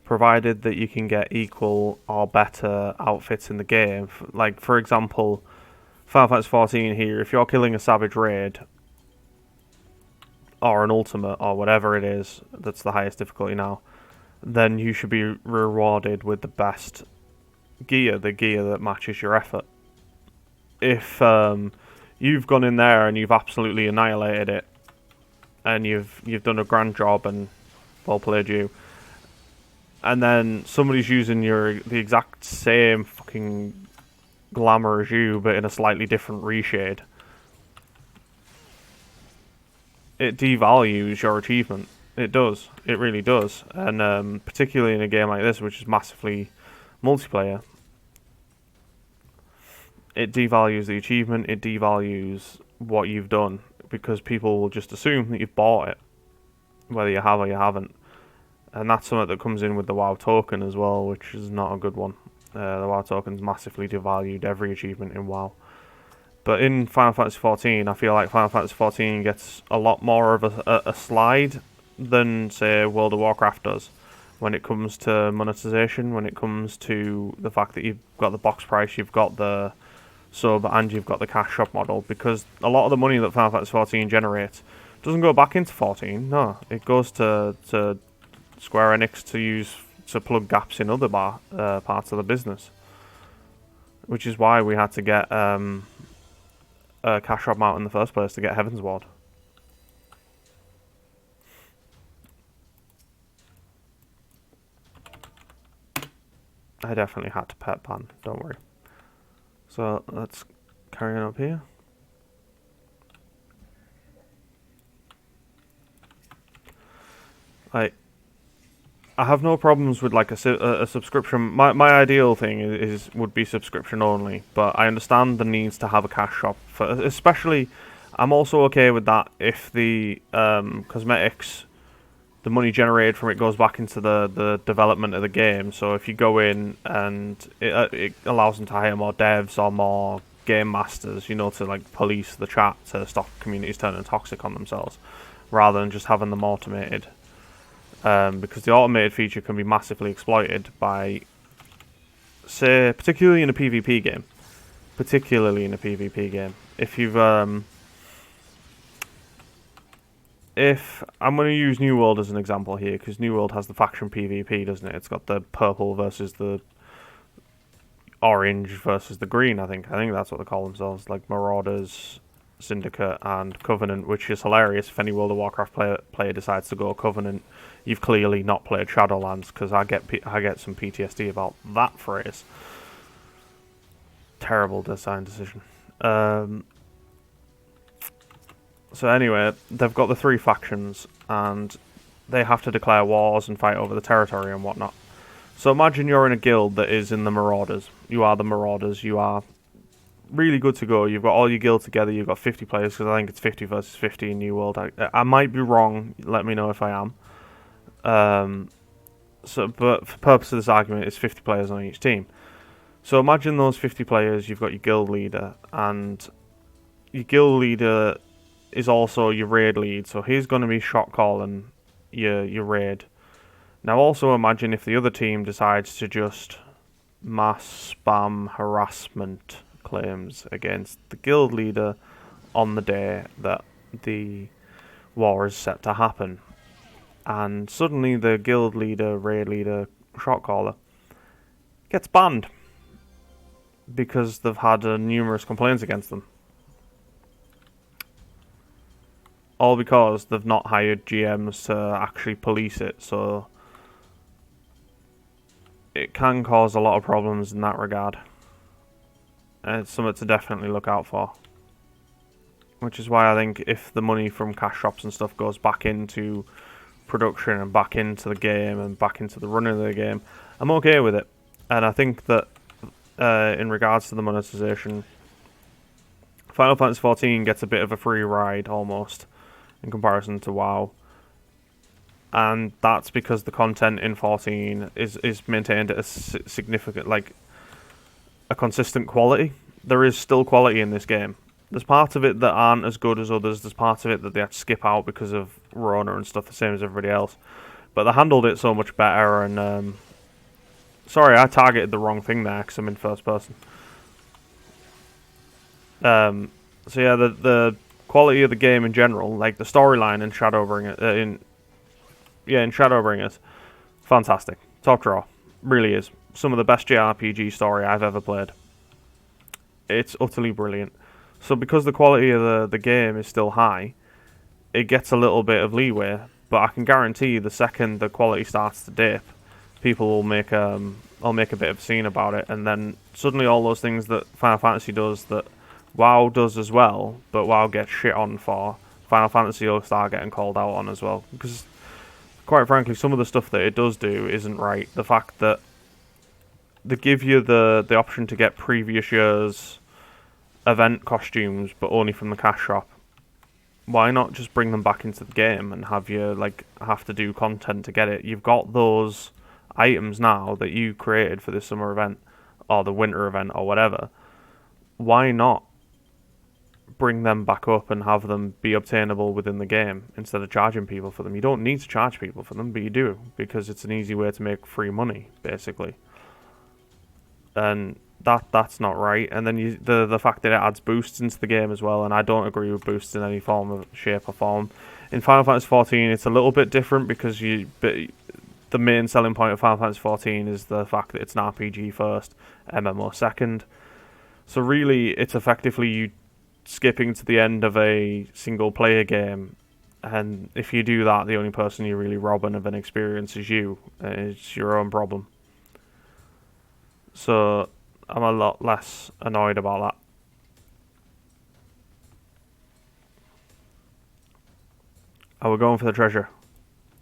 provided that you can get equal or better outfits in the game. Like, for example, Final Fantasy 14 here, if you're killing a Savage Raid or an Ultimate or whatever it is that's the highest difficulty now, then you should be rewarded with the best gear, the gear that matches your effort. If you've gone in there and you've absolutely annihilated it, and you've done a grand job, and well played you, and then somebody's using the exact same fucking glamour as you, but in a slightly different reshade, it devalues your achievement. It does. It really does. And particularly in a game like this, which is massively multiplayer, it devalues the achievement, it devalues what you've done, because people will just assume that you've bought it, whether you have or you haven't. And that's something that comes in with the WoW token as well, which is not a good one. The WoW token's massively devalued every achievement in WoW. But in Final Fantasy 14, I feel like Final Fantasy 14 gets a lot more of a slide than, say, World of Warcraft does, when it comes to monetization, when it comes to the fact that you've got the box price, you've got the sub, and you've got the cash shop model, because a lot of the money that Final Fantasy 14 generates doesn't go back into 14, no. It goes to Square Enix to use to plug gaps in other parts of the business. which is why we had to get a cash shop out in the first place to get Heaven's Ward. I definitely had to pet ban, don't worry. So let's carry on up here. I have no problems with like a subscription. My ideal thing would be subscription only, but I understand the needs to have a cash shop for, especially. I'm also okay with that if the cosmetics, the money generated from it goes back into the development of the game. So if you go in and it allows them to hire more devs or more game masters, you know, to like police the chat to stop communities turning toxic on themselves, rather than just having them automated. Because the automated feature can be massively exploited by, say, particularly in a PvP game. If you've if I'm going to use New World as an example here, because New World has the faction PvP, doesn't it? It's got the purple versus the orange versus the green. I think that's what they call themselves, like Marauders, Syndicate, and Covenant, which is hilarious. If any World of Warcraft player decides to go Covenant, you've clearly not played Shadowlands, because I get some PTSD about that phrase. Terrible design decision. So anyway, they've got the 3 factions, and they have to declare wars and fight over the territory and whatnot. So imagine you're in a guild that is in the Marauders. You are the Marauders. You are really good to go. You've got all your guild together. You've got 50 players, because I think it's 50 versus 50 in New World. I might be wrong. Let me know if I am. But for purpose of this argument, it's 50 players on each team. So imagine those 50 players. You've got your guild leader, and your guild leader is also your raid lead, so he's going to be shot calling your raid. Now also imagine if the other team decides to just mass spam harassment claims against the guild leader on the day that the war is set to happen. And suddenly the guild leader, raid leader, shot caller gets banned because they've had numerous complaints against them. All because they've not hired GMs to actually police it, so it can cause a lot of problems in that regard. And it's something to definitely look out for. Which is why I think if the money from cash shops and stuff goes back into production and back into the game and back into the running of the game, I'm okay with it. And I think that in regards to the monetization, Final Fantasy XIV gets a bit of a free ride almost in comparison to WoW, and that's because the content in 14 is maintained at a significant, like, a consistent quality. There is still quality in this game. There's parts of it that aren't as good as others. There's parts of it that they had to skip out because of Rona and stuff, the same as everybody else. But they handled it so much better. And sorry, I targeted the wrong thing there because I'm in first person. So yeah, the quality of the game in general, like the storyline in Shadowbringers, fantastic, top draw, really is some of the best JRPG story I've ever played. It's utterly brilliant. So because the quality of the game is still high, it gets a little bit of leeway. But I can guarantee the second the quality starts to dip, people will make a bit of a scene about it, and then suddenly all those things that Final Fantasy does that WoW does as well, but WoW gets shit on for, Final Fantasy will start getting called out on as well. Because, quite frankly, some of the stuff that it does do isn't right. The fact that they give you the option to get previous year's event costumes, but only from the cash shop. Why not just bring them back into the game and have you have to do content to get it? You've got those items now that you created for the summer event or the winter event or whatever. Why not bring them back up and have them be obtainable within the game instead of charging people for them? You don't need to charge people for them, but you do, because it's an easy way to make free money, basically. And that's not right. And then the fact that it adds boosts into the game as well, and I don't agree with boosts in any form of shape or form. In Final Fantasy XIV, it's a little bit different because the main selling point of Final Fantasy XIV is the fact that it's an RPG first, MMO second. So really, it's effectively you skipping to the end of a single player game, and if you do that, the only person you're really robbing of an experience is you. It's your own problem. So I'm a lot less annoyed about that. Oh, we're going for the treasure.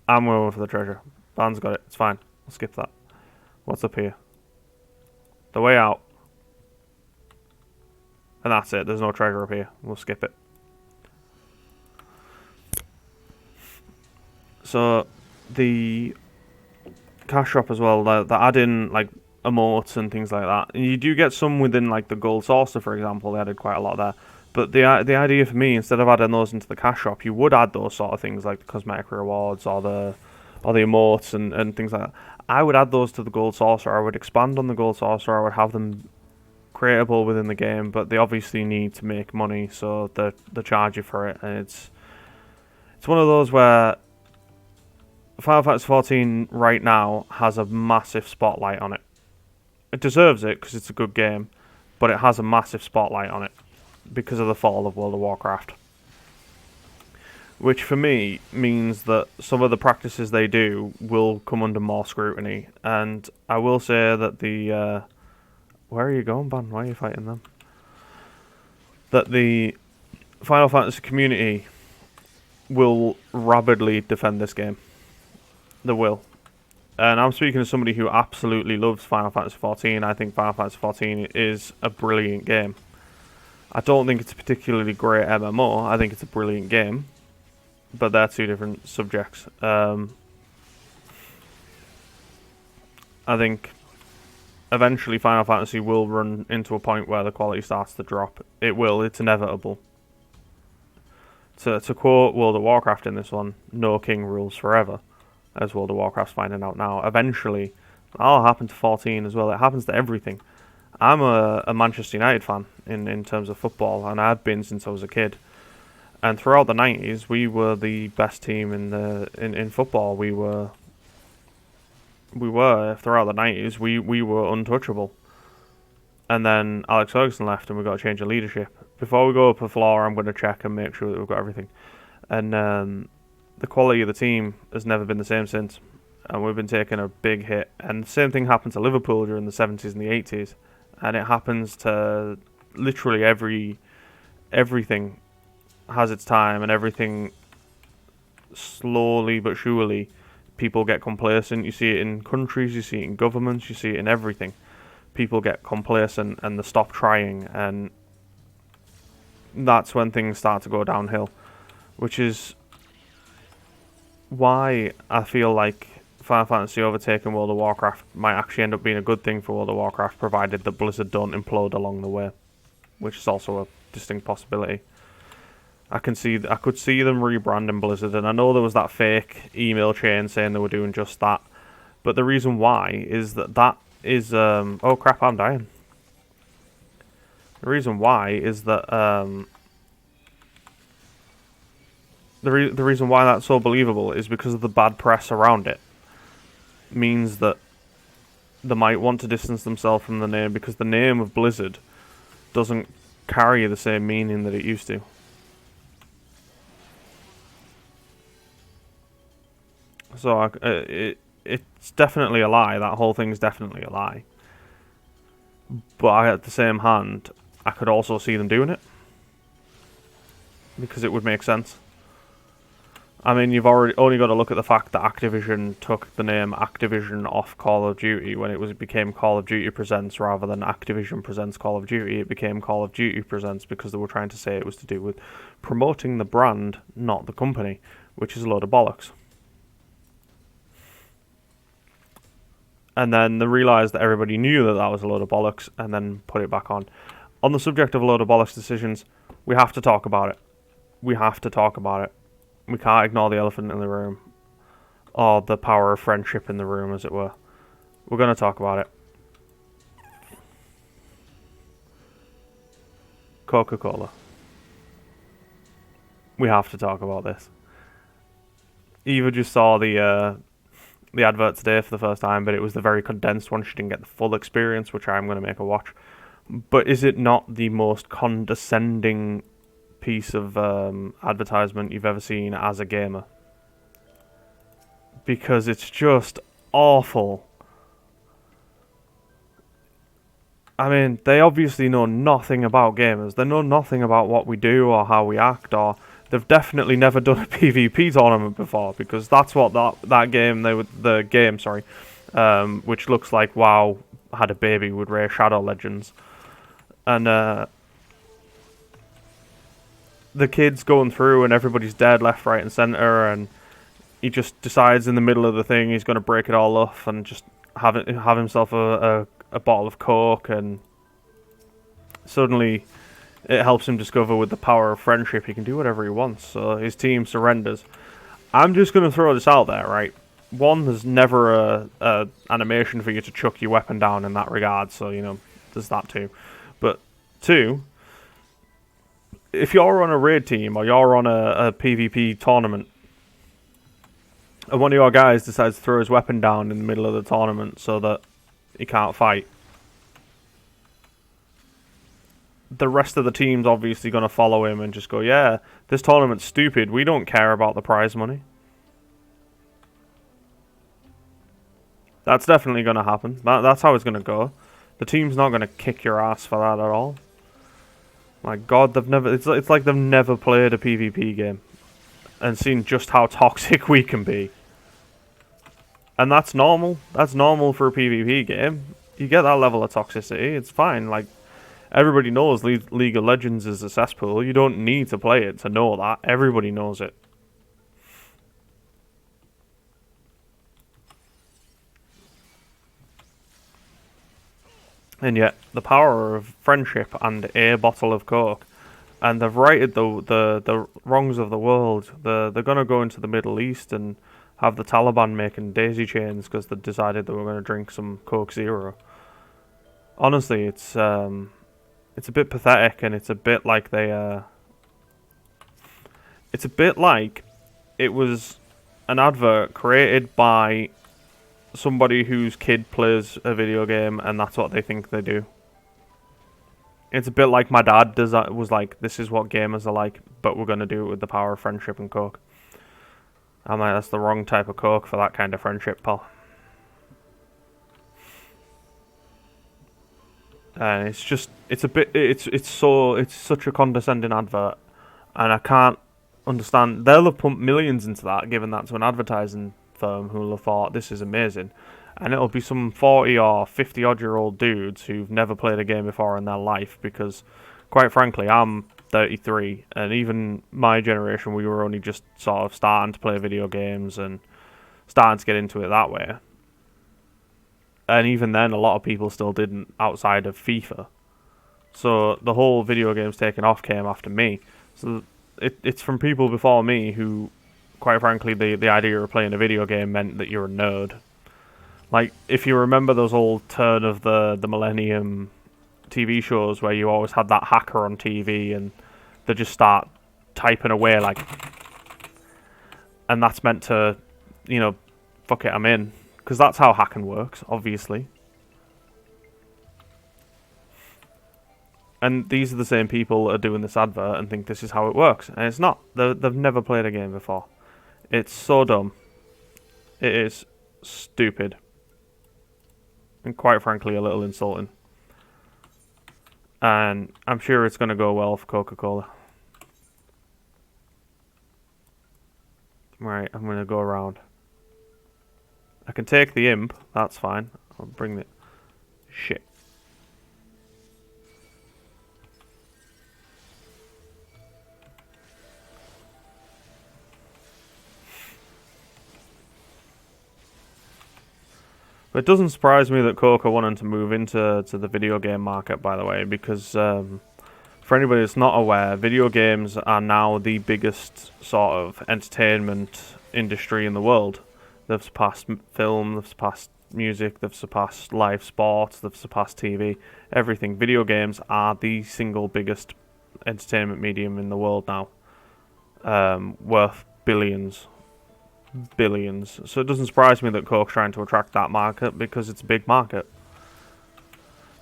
I'm going for the treasure. Van's got it. It's fine. We'll skip that. What's up here? The way out. And that's it. There's no treasure up here. We'll skip it. So, the cash shop as well, they add in, like, emotes and things like that. And you do get some within, like, the gold saucer, for example. They added quite a lot there. But the idea for me, instead of adding those into the cash shop, you would add those sort of things, like the cosmetic rewards or the emotes and things like that. I would add those to the gold saucer. I would expand on the gold saucer. I would have them creatable within the game, but they obviously need to make money, so they charge you for it. And it's one of those where Final Fantasy 14 right now has a massive spotlight on it. It deserves it because it's a good game, but it has a massive spotlight on it because of the fall of World of Warcraft. Which for me means that some of the practices they do will come under more scrutiny. And I will say that the... where are you going, Ban? Why are you fighting them? That the Final Fantasy community will rabidly defend this game. They will. And I'm speaking as somebody who absolutely loves Final Fantasy 14. I think Final Fantasy 14 is a brilliant game. I don't think it's a particularly great MMO. I think it's a brilliant game. But they're two different subjects. I think eventually Final Fantasy will run into a point where the quality starts to drop. It will. It's inevitable. To quote World of Warcraft in this one, no king rules forever, as World of Warcraft's finding out now. Eventually, that'll happen to 14 as well. It happens to everything. I'm a Manchester United fan in terms of football, and I've been since I was a kid. And throughout the 90s, we were the best team in football. We were throughout the 90s. We were untouchable. And then Alex Ferguson left, and we got a change of leadership. Before we go up the floor, I'm going to check and make sure that we've got everything. And the quality of the team has never been the same since, and we've been taking a big hit. And the same thing happened to Liverpool during the 70s and the 80s, and it happens to literally everything has its time, and everything slowly but surely people get complacent. You see it in countries, you see it in governments, you see it in everything. People get complacent and they stop trying, and that's when things start to go downhill, which is why I feel like Final Fantasy overtaking World of Warcraft might actually end up being a good thing for World of Warcraft, provided that Blizzard don't implode along the way, which is also a distinct possibility. I could see them rebranding Blizzard, and I know there was that fake email chain saying they were doing just that, but the reason why is that is oh crap, I'm dying. The reason why is that the reason why that's so believable is because of the bad press around it. Means that they might want to distance themselves from the name, because the name of Blizzard doesn't carry the same meaning that it used to. So it's definitely a lie. That whole thing's definitely a lie. But at the same hand, I could also see them doing it, because it would make sense. I mean, you've only got to look at the fact that Activision took the name Activision off Call of Duty when it became Call of Duty Presents rather than Activision Presents Call of Duty. It became Call of Duty Presents because they were trying to say it was to do with promoting the brand, not the company, which is a load of bollocks. And then they realised that everybody knew that was a load of bollocks, and then put it back on. On the subject of a load of bollocks decisions, we have to talk about it. We have to talk about it. We can't ignore the elephant in the room, or the power of friendship in the room, as it were. We're going to talk about it. Coca-Cola. We have to talk about this. Eva just saw the advert today for the first time, but it was the very condensed one. She didn't get the full experience, which I'm going to make her watch. But is it not the most condescending piece of advertisement you've ever seen as a gamer? Because it's just awful. I mean, they obviously know nothing about gamers. They know nothing about what we do or how we act, or they've definitely never done a PvP tournament before, because that's what that game which looks like WoW had a baby with Rare Shadow Legends, and the kid's going through and everybody's dead left, right, and center, and he just decides in the middle of the thing he's going to break it all off and just have himself a bottle of Coke, and suddenly it helps him discover with the power of friendship he can do whatever he wants, so his team surrenders. I'm just going to throw this out there, right? One, there's never a animation for you to chuck your weapon down in that regard, so, you know, there's that too. But two, if you're on a raid team or you're on a PvP tournament, and one of your guys decides to throw his weapon down in the middle of the tournament so that he can't fight, the rest of the team's obviously going to follow him and just go, yeah, this tournament's stupid, we don't care about the prize money. That's definitely going to happen. That's how it's going to go. The team's not going to kick your ass for that at all. My god, it's like they've never played a PvP game and seen just how toxic we can be. And that's normal. That's normal for a PvP game. You get that level of toxicity, it's fine. Like, everybody knows League of Legends is a cesspool. You don't need to play it to know that. Everybody knows it. And yet, the power of friendship and a bottle of Coke, and they've righted the wrongs of the world. They're gonna go into the Middle East and have the Taliban making daisy chains because they decided they were gonna drink some Coke Zero. Honestly, it's a bit pathetic, and it's a bit like it's a bit like it was an advert created by somebody whose kid plays a video game and that's what they think they do. It's a bit like my dad was like, this is what gamers are like, but we're going to do it with the power of friendship and Coke. I'm like, that's the wrong type of Coke for that kind of friendship, pal. And it's just, it's such a condescending advert, and I can't understand. They'll have pumped millions into that, given that to an advertising firm who will have thought this is amazing, and it'll be some 40 or 50 odd year old dudes who've never played a game before in their life, because quite frankly I'm 33, and even my generation, we were only just sort of starting to play video games and starting to get into it that way, and even then a lot of people still didn't outside of FIFA. So the whole video games taking off came after me, so it's from people before me who, quite frankly, the idea of playing a video game meant that you're a nerd. Like, if you remember those old turn of the millennium TV shows where you always had that hacker on TV and they just start typing away, like, and that's meant to, you know, fuck it, I'm in. Because that's how hacking works, obviously. And these are the same people that are doing this advert and think this is how it works. And it's not. They've never played a game before. It's so dumb. It is stupid. And quite frankly, a little insulting. And I'm sure it's going to go well for Coca-Cola. Right, I'm going to go around. I can take the imp, that's fine. I'll bring the... Shit. But it doesn't surprise me that Coke are wanting to move into the video game market, by the way, because for anybody that's not aware, video games are now the biggest sort of entertainment industry in the world. They've surpassed film, they've surpassed music, they've surpassed live sports, they've surpassed TV, everything. Video games are the single biggest entertainment medium in the world now, worth billions. So it doesn't surprise me that Coke's trying to attract that market, because it's a big market.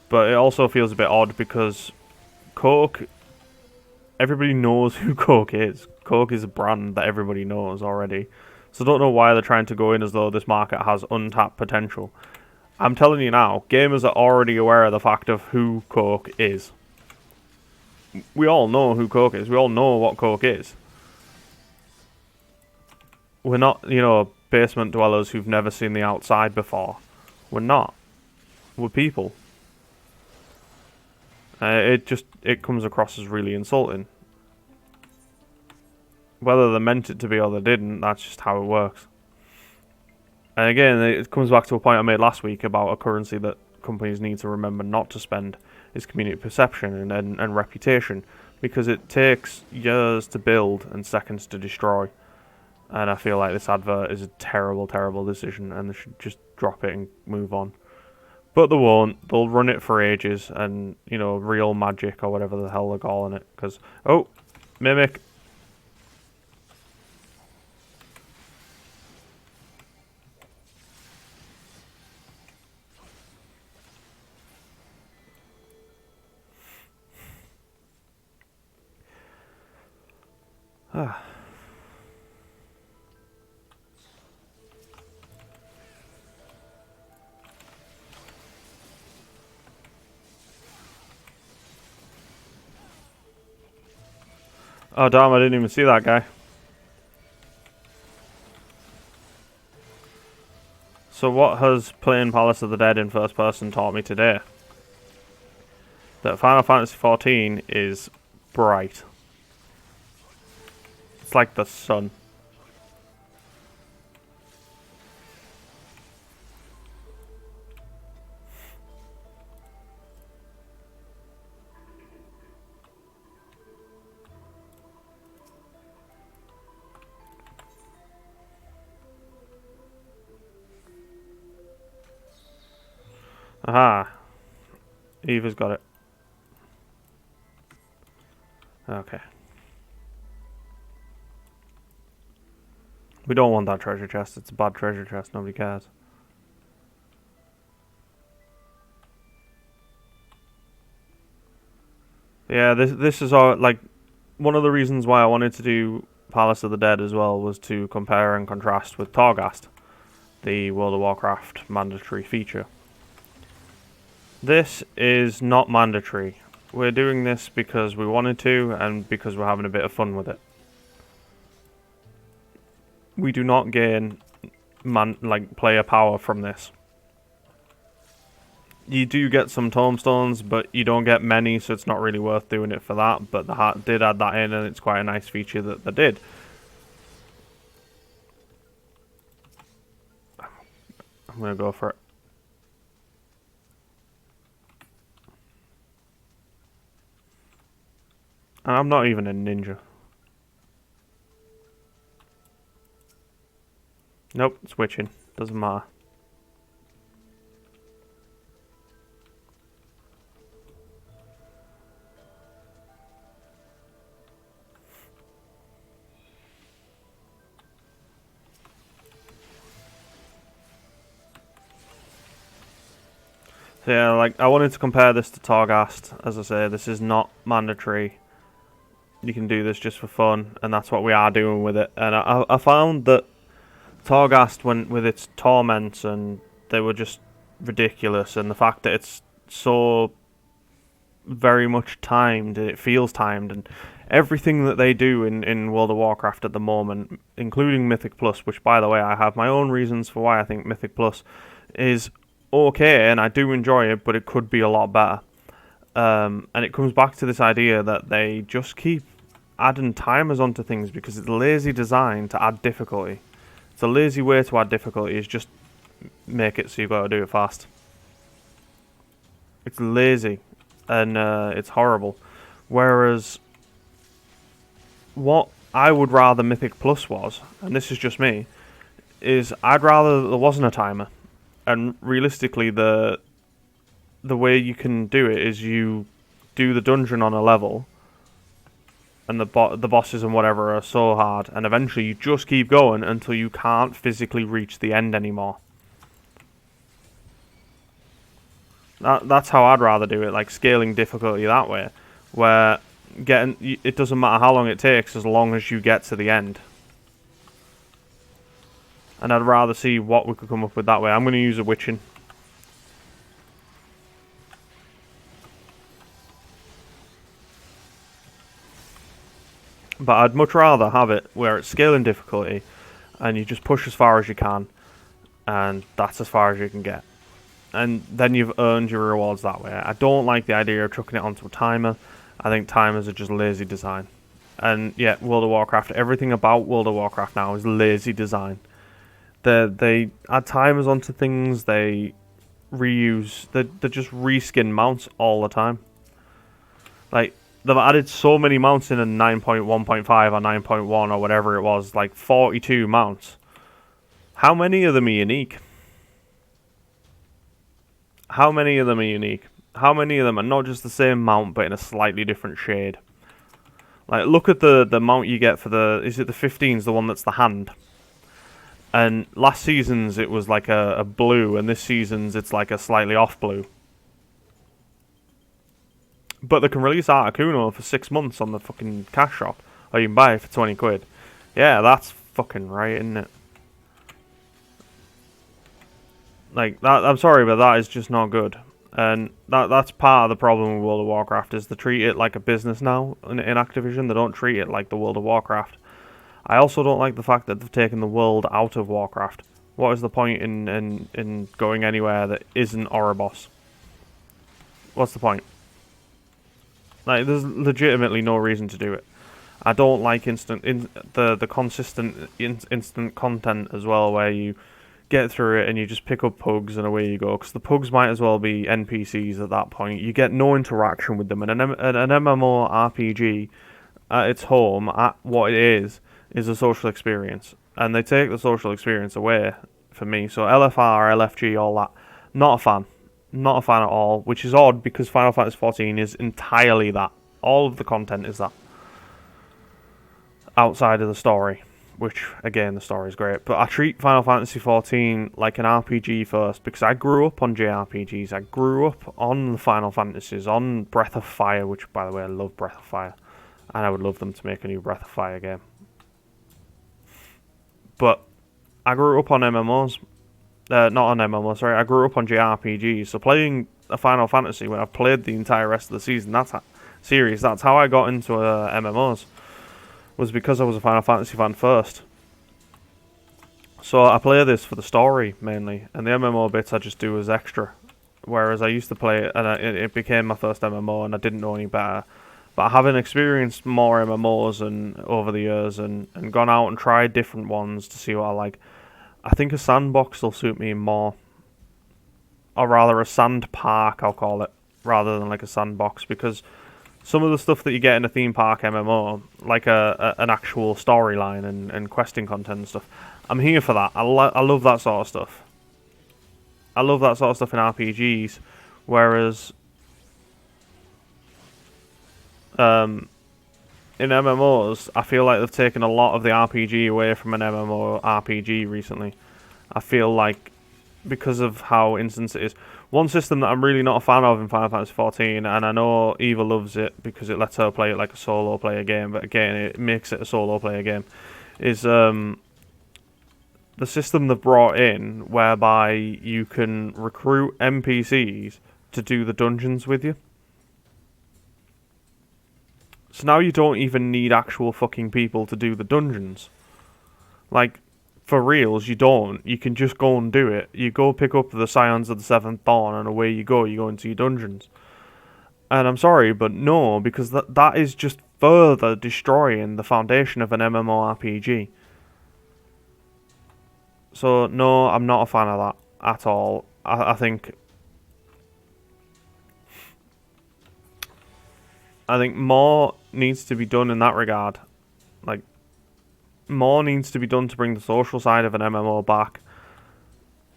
But it also feels a bit odd because Coke, everybody knows who Coke is. Coke is a brand that everybody knows already. So I don't know why they're trying to go in as though this market has untapped potential. I'm telling you now, gamers are already aware of the fact of who Coke is. We all know who Coke is. We all know what Coke is. We're not, basement dwellers who've never seen the outside before. We're not. We're people. It comes across as really insulting. Whether they meant it to be or they didn't, that's just how it works. And again, it comes back to a point I made last week about a currency that companies need to remember not to spend is community perception and reputation, because it takes years to build and seconds to destroy. And I feel like this advert is a terrible, terrible decision, and they should just drop it and move on. But they won't. They'll run it for ages, and, real magic or whatever the hell they're calling it. Because, oh, Mimic. Ah. Oh, damn, I didn't even see that guy. So what has playing Palace of the Dead in first person taught me today? That Final Fantasy XIV is bright. It's like the sun. Aha. Eva's got it. Okay. We don't want that treasure chest. It's a bad treasure chest. Nobody cares. Yeah, this is all, like, one of the reasons why I wanted to do Palace of the Dead as well was to compare and contrast with Torghast, the World of Warcraft mandatory feature. This is not mandatory. We're doing this because we wanted to and because we're having a bit of fun with it. We do not gain player power from this. You do get some tombstones, but you don't get many, so it's not really worth doing it for that. But the heart did add that in, and it's quite a nice feature that they did. I'm gonna go for it. And I'm not even a ninja. Nope, switching. Doesn't matter. So yeah, I wanted to compare this to Torghast. As I say, this is not mandatory. You can do this just for fun, and that's what we are doing with it. And I found that Torghast went with its torments, and they were just ridiculous. And the fact that it's so very much timed, it feels timed, and everything that they do in World of Warcraft at the moment, including Mythic Plus, which, by the way, I have my own reasons for why I think Mythic Plus is okay, and I do enjoy it, but it could be a lot better. And it comes back to this idea that they just keep adding timers onto things because it's a lazy design to add difficulty. It's a lazy way to add difficulty, is just make it so you've got to do it fast. It's lazy, and it's horrible. Whereas, what I would rather Mythic Plus was, and this is just me, is I'd rather there wasn't a timer. And realistically, the way you can do it is you do the dungeon on a level, and the bosses and whatever are so hard, and eventually you just keep going until you can't physically reach the end anymore. That's how I'd rather do it, like scaling difficulty that way, where it doesn't matter how long it takes as long as you get to the end. And I'd rather see what we could come up with that way. I'm going to use a witching. But I'd much rather have it where it's scaling difficulty and you just push as far as you can, and that's as far as you can get. And then you've earned your rewards that way. I don't like the idea of chucking it onto a timer. I think timers are just lazy design. And yeah, World of Warcraft, everything about World of Warcraft now is lazy design. They add timers onto things, they reuse, they just reskin mounts all the time. Like, they've added so many mounts in a 9.1.5 or 9.1 or whatever it was, like 42 mounts. How many of them are unique? How many of them are unique? How many of them are not just the same mount but in a slightly different shade? Like, look at the mount you get for the... Is it the 15s, the one that's the hand? And last season's it was like a blue, and this season's it's like a slightly off blue. But they can release Articuno for 6 months on the fucking cash shop. Or you can buy it for 20 quid. Yeah, that's fucking right, isn't it? Like, that, I'm sorry, but that is just not good. And that's part of the problem with World of Warcraft, is they treat it like a business now in Activision. They don't treat it like the World of Warcraft. I also don't like the fact that they've taken the world out of Warcraft. What is the point in going anywhere that isn't Oribos? What's the point? Like, there's legitimately no reason to do it. I don't like the consistent instant content as well, where you get through it and you just pick up pugs and away you go. Because the pugs might as well be NPCs at that point. You get no interaction with them. And an MMORPG at its home, at what it is a social experience. And they take the social experience away for me. So LFR, LFG, all that, not a fan. Not a fan at all, which is odd because Final Fantasy XIV is entirely that. All of the content is that. Outside of the story, which, again, the story is great. But I treat Final Fantasy XIV like an RPG first, because I grew up on JRPGs. I grew up on the Final Fantasies, on Breath of Fire, which, by the way, I love Breath of Fire. And I would love them to make a new Breath of Fire game. But I grew up on MMOs. Not on MMOs, sorry. I grew up on JRPGs. So playing a Final Fantasy, when I've played the entire rest of the season, that's how I got into MMOs. Was because I was a Final Fantasy fan first. So I play this for the story, mainly. And the MMO bits I just do as extra. Whereas I used to play it, and it became my first MMO, and I didn't know any better. But having experienced more MMOs over the years and gone out and tried different ones to see what I like, I think a sandbox will suit me more. Or rather a sand park, I'll call it, rather than like a sandbox, because some of the stuff that you get in a theme park MMO, like an actual storyline and questing content and stuff, I'm here for that. I love that sort of stuff. I love that sort of stuff in RPGs, whereas in MMOs, I feel like they've taken a lot of the RPG away from an MMO RPG recently. I feel like, because of how instance it is. One system that I'm really not a fan of in Final Fantasy XIV, and I know Eva loves it because it lets her play it like a solo player game, but again, it makes it a solo player game, is the system they've brought in whereby you can recruit NPCs to do the dungeons with you. So now you don't even need actual fucking people to do the dungeons. Like, for reals, you don't. You can just go and do it. You go pick up the Scions of the Seventh Dawn and away you go. You go into your dungeons. And I'm sorry, but no, because that is just further destroying the foundation of an MMORPG. So, no, I'm not a fan of that at all. I think more needs to be done in that regard. Like, more needs to be done to bring the social side of an MMO back.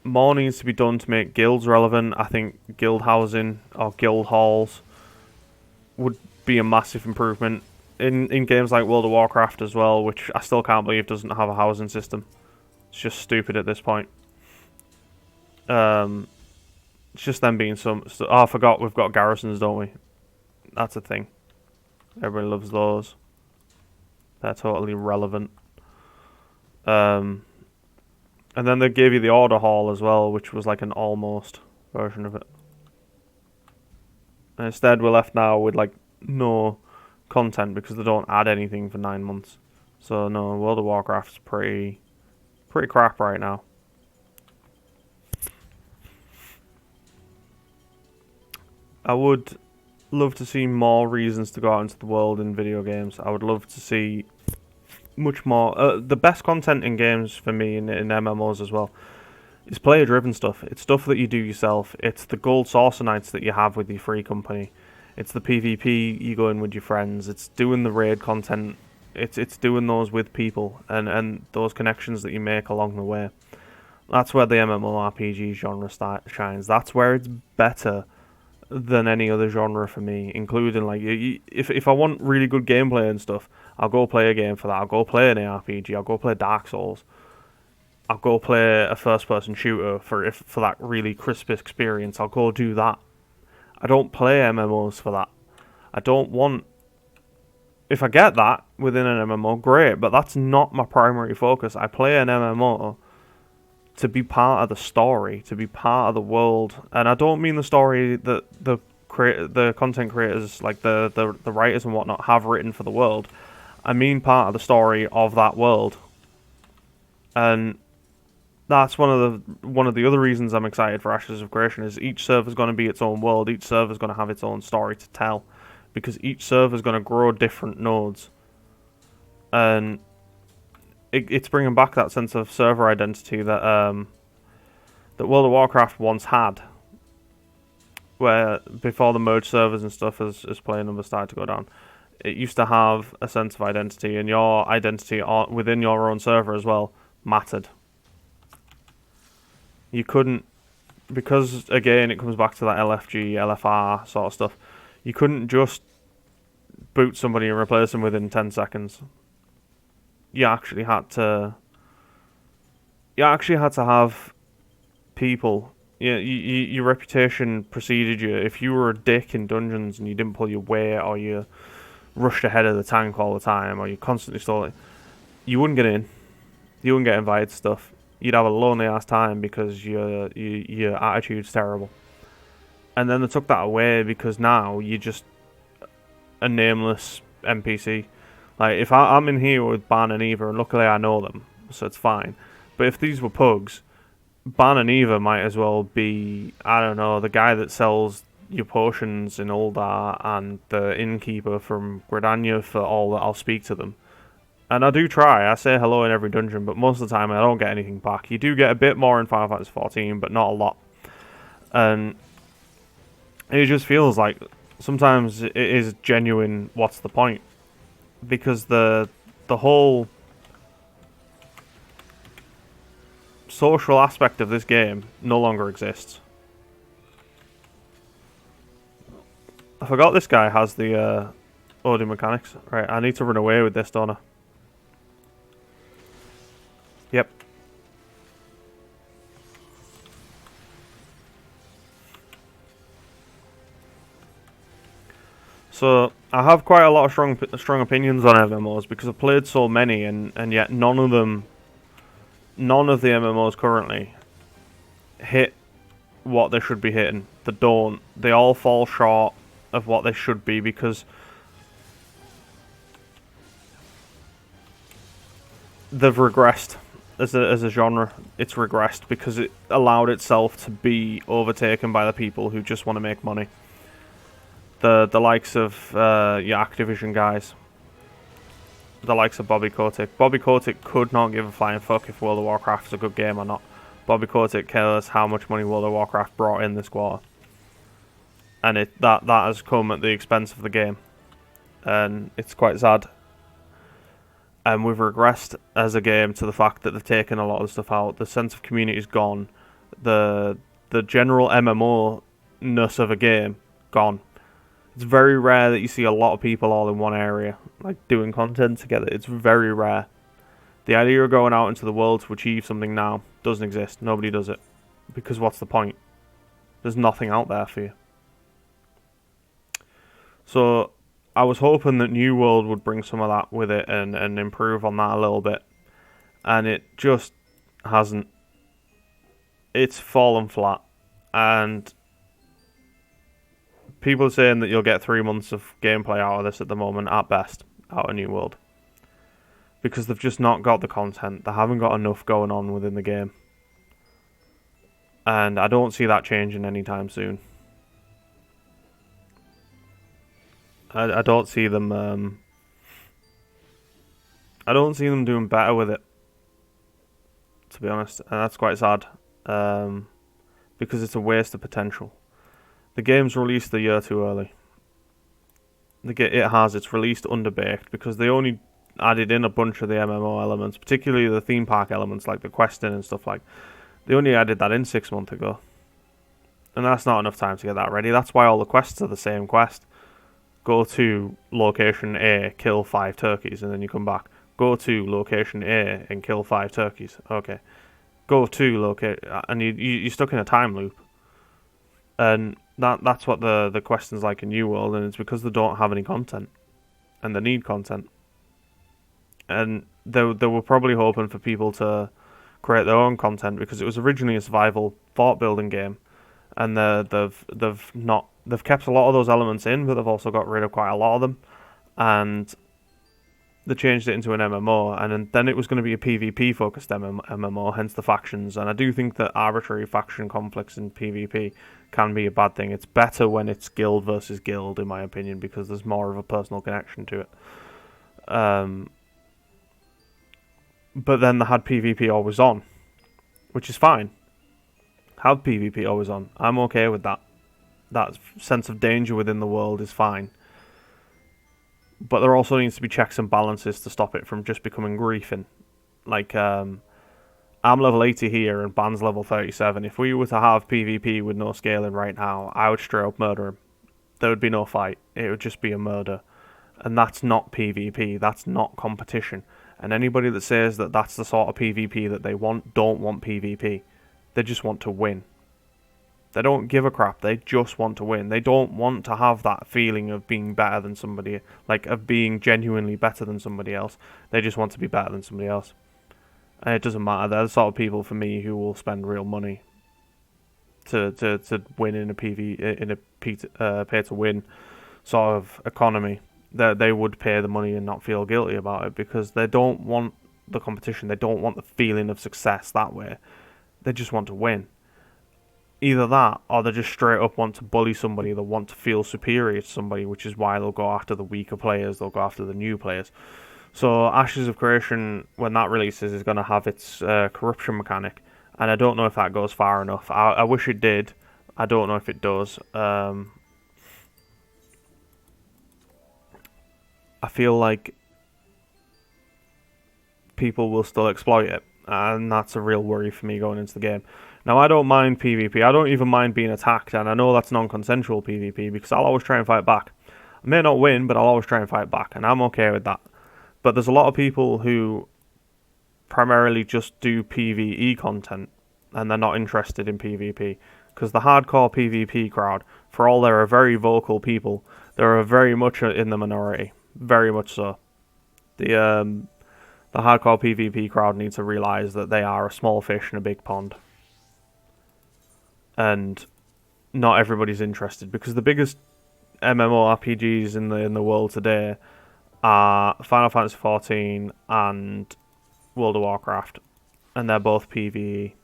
More needs to be done to make guilds relevant. I think guild housing or guild halls would be a massive improvement. In games like World of Warcraft as well, which I still can't believe doesn't have a housing system. It's just stupid at this point. It's just them being some. Oh, I forgot we've got garrisons, don't we? That's a thing. Everybody loves those. They're totally relevant. And then they gave you the order hall as well, which was like an almost version of it. And instead, we're left now with like no content because they don't add anything for 9 months. So no, World of Warcraft's pretty crap right now. I would love to see more reasons to go out into the world in video games. I would love to see much more. The best content in games for me, in MMOs as well, is player-driven stuff. It's stuff that you do yourself. It's the gold saucer nights that you have with your free company. It's the PvP you go in with your friends. It's doing the raid content. It's doing those with people and those connections that you make along the way. That's where the MMORPG genre shines. That's where it's better than any other genre for me, including like if I want really good gameplay and stuff, I'll go play a game for that. I'll go play an ARPG. I'll go play Dark Souls. I'll go play a first-person shooter for that really crisp experience. I'll go do that. I don't play MMOs for that. I don't want. If I get that within an MMO, great, but that's not my primary focus. I play an MMO to be part of the story, to be part of the world, and I don't mean the story that the content creators, like the writers and whatnot, have written for the world. I mean part of the story of that world, and that's one of the other reasons I'm excited for Ashes of Creation. Is each server's going to be its own world, each server's going to have its own story to tell, because each server's going to grow different nodes, and it's bringing back that sense of server identity that that World of Warcraft once had, where before the merge servers and stuff as player numbers started to go down, it used to have a sense of identity, and your identity within your own server as well mattered. You couldn't, because again it comes back to that LFG, LFR sort of stuff, you couldn't just boot somebody and replace them within 10 seconds. You actually had to have people. Yeah, your reputation preceded you. If you were a dick in dungeons and you didn't pull your weight, or you rushed ahead of the tank all the time, or you constantly stole it, you wouldn't get in. You wouldn't get invited to stuff. You'd have a lonely ass time because your attitude's terrible. And then they took that away because now you're just a nameless NPC. Like, if I'm in here with Ban and Eva, and luckily I know them, so it's fine. But if these were pugs, Ban and Eva might as well be, I don't know, the guy that sells your potions in Uldar and the innkeeper from Gridania, for all that I'll speak to them. And I do try, I say hello in every dungeon, but most of the time I don't get anything back. You do get a bit more in Final Fantasy 14, but not a lot. And it just feels like sometimes it is genuine, what's the point? Because the whole social aspect of this game no longer exists. I forgot this guy has the Odin mechanics. Right, I need to run away with this, don't I? Yep. So I have quite a lot of strong opinions on MMOs because I've played so many, and yet none of the MMOs currently hit what they should be hitting. They don't. They all fall short of what they should be because they've regressed as a genre. It's regressed because it allowed itself to be overtaken by the people who just want to make money. The likes of your Activision guys, the likes of Bobby Kotick. Bobby Kotick could not give a flying fuck if World of Warcraft is a good game or not. Bobby Kotick cares how much money World of Warcraft brought in this quarter, and that has come at the expense of the game, and it's quite sad. And we've regressed as a game to the fact that they've taken a lot of stuff out. The sense of community is gone. The general MMO-ness of a game gone. It's very rare that you see a lot of people all in one area, like doing content together. It's very rare. The idea of going out into the world to achieve something now doesn't exist. Nobody does it. Because what's the point? There's nothing out there for you. So I was hoping that New World would bring some of that with it and improve on that a little bit. And it just hasn't. It's fallen flat. And people are saying that you'll get 3 months of gameplay out of this at the moment, at best, out of New World. Because they've just not got the content. They haven't got enough going on within the game. And I don't see that changing anytime soon. I don't see them. I don't see them doing better with it, to be honest, and that's quite sad. Because it's a waste of potential. The game's released a year too early. It's released underbaked because they only added in a bunch of the MMO elements, particularly the theme park elements like the questing and stuff like. They only added that in 6 months ago, and that's not enough time to get that ready. That's why all the quests are the same quest. Go to location A, kill 5 turkeys, and then you come back. Go to location A and kill 5 turkeys. Okay. Go to location, and you're stuck in a time loop. And that's what the question's like in New World, and it's because they don't have any content, and they need content. And they were probably hoping for people to create their own content because it was originally a survival fort building game, and they've kept a lot of those elements in, but they've also got rid of quite a lot of them, and they changed it into an MMO, and then it was going to be a PvP focused MMO, hence the factions. And I do think that arbitrary faction conflicts in PvP can be a bad thing. It's better when it's guild versus guild, in my opinion, because there's more of a personal connection to it. But then they had PvP always on, which is fine. Have PvP always on. I'm okay with that. That sense of danger within the world is fine. But there also needs to be checks and balances to stop it from just becoming griefing. Like, I'm level 80 here and Ban's level 37. If we were to have PvP with no scaling right now, I would straight up murder him. There would be no fight. It would just be a murder. And that's not PvP. That's not competition. And anybody that says that that's the sort of PvP that they want, don't want PvP. They just want to win. They don't give a crap. They just want to win. They don't want to have that feeling of being better than somebody, like of being genuinely better than somebody else. They just want to be better than somebody else. And it doesn't matter. They're the sort of people for me who will spend real money to win in a pay to win sort of economy. They would pay the money and not feel guilty about it because they don't want the competition. They don't want the feeling of success that way. They just want to win. Either that, or they just straight up want to bully somebody. They want to feel superior to somebody, which is why they'll go after the weaker players. They'll go after the new players. So Ashes of Creation, when that releases, is going to have its corruption mechanic. And I don't know if that goes far enough. I wish it did. I don't know if it does. I feel like people will still exploit it. And that's a real worry for me going into the game. Now, I don't mind PvP. I don't even mind being attacked, and I know that's non-consensual PvP because I'll always try and fight back. I may not win, but I'll always try and fight back, and I'm okay with that. But there's a lot of people who primarily just do PvE content, and they're not interested in PvP. Because the hardcore PvP crowd, for all they're a very vocal people, they're very much in the minority. Very much so. The hardcore PvP crowd needs to realise that they are a small fish in a big pond. And not everybody's interested, because the biggest MMORPGs in the world today are Final Fantasy XIV and World of Warcraft, and they're both PvE.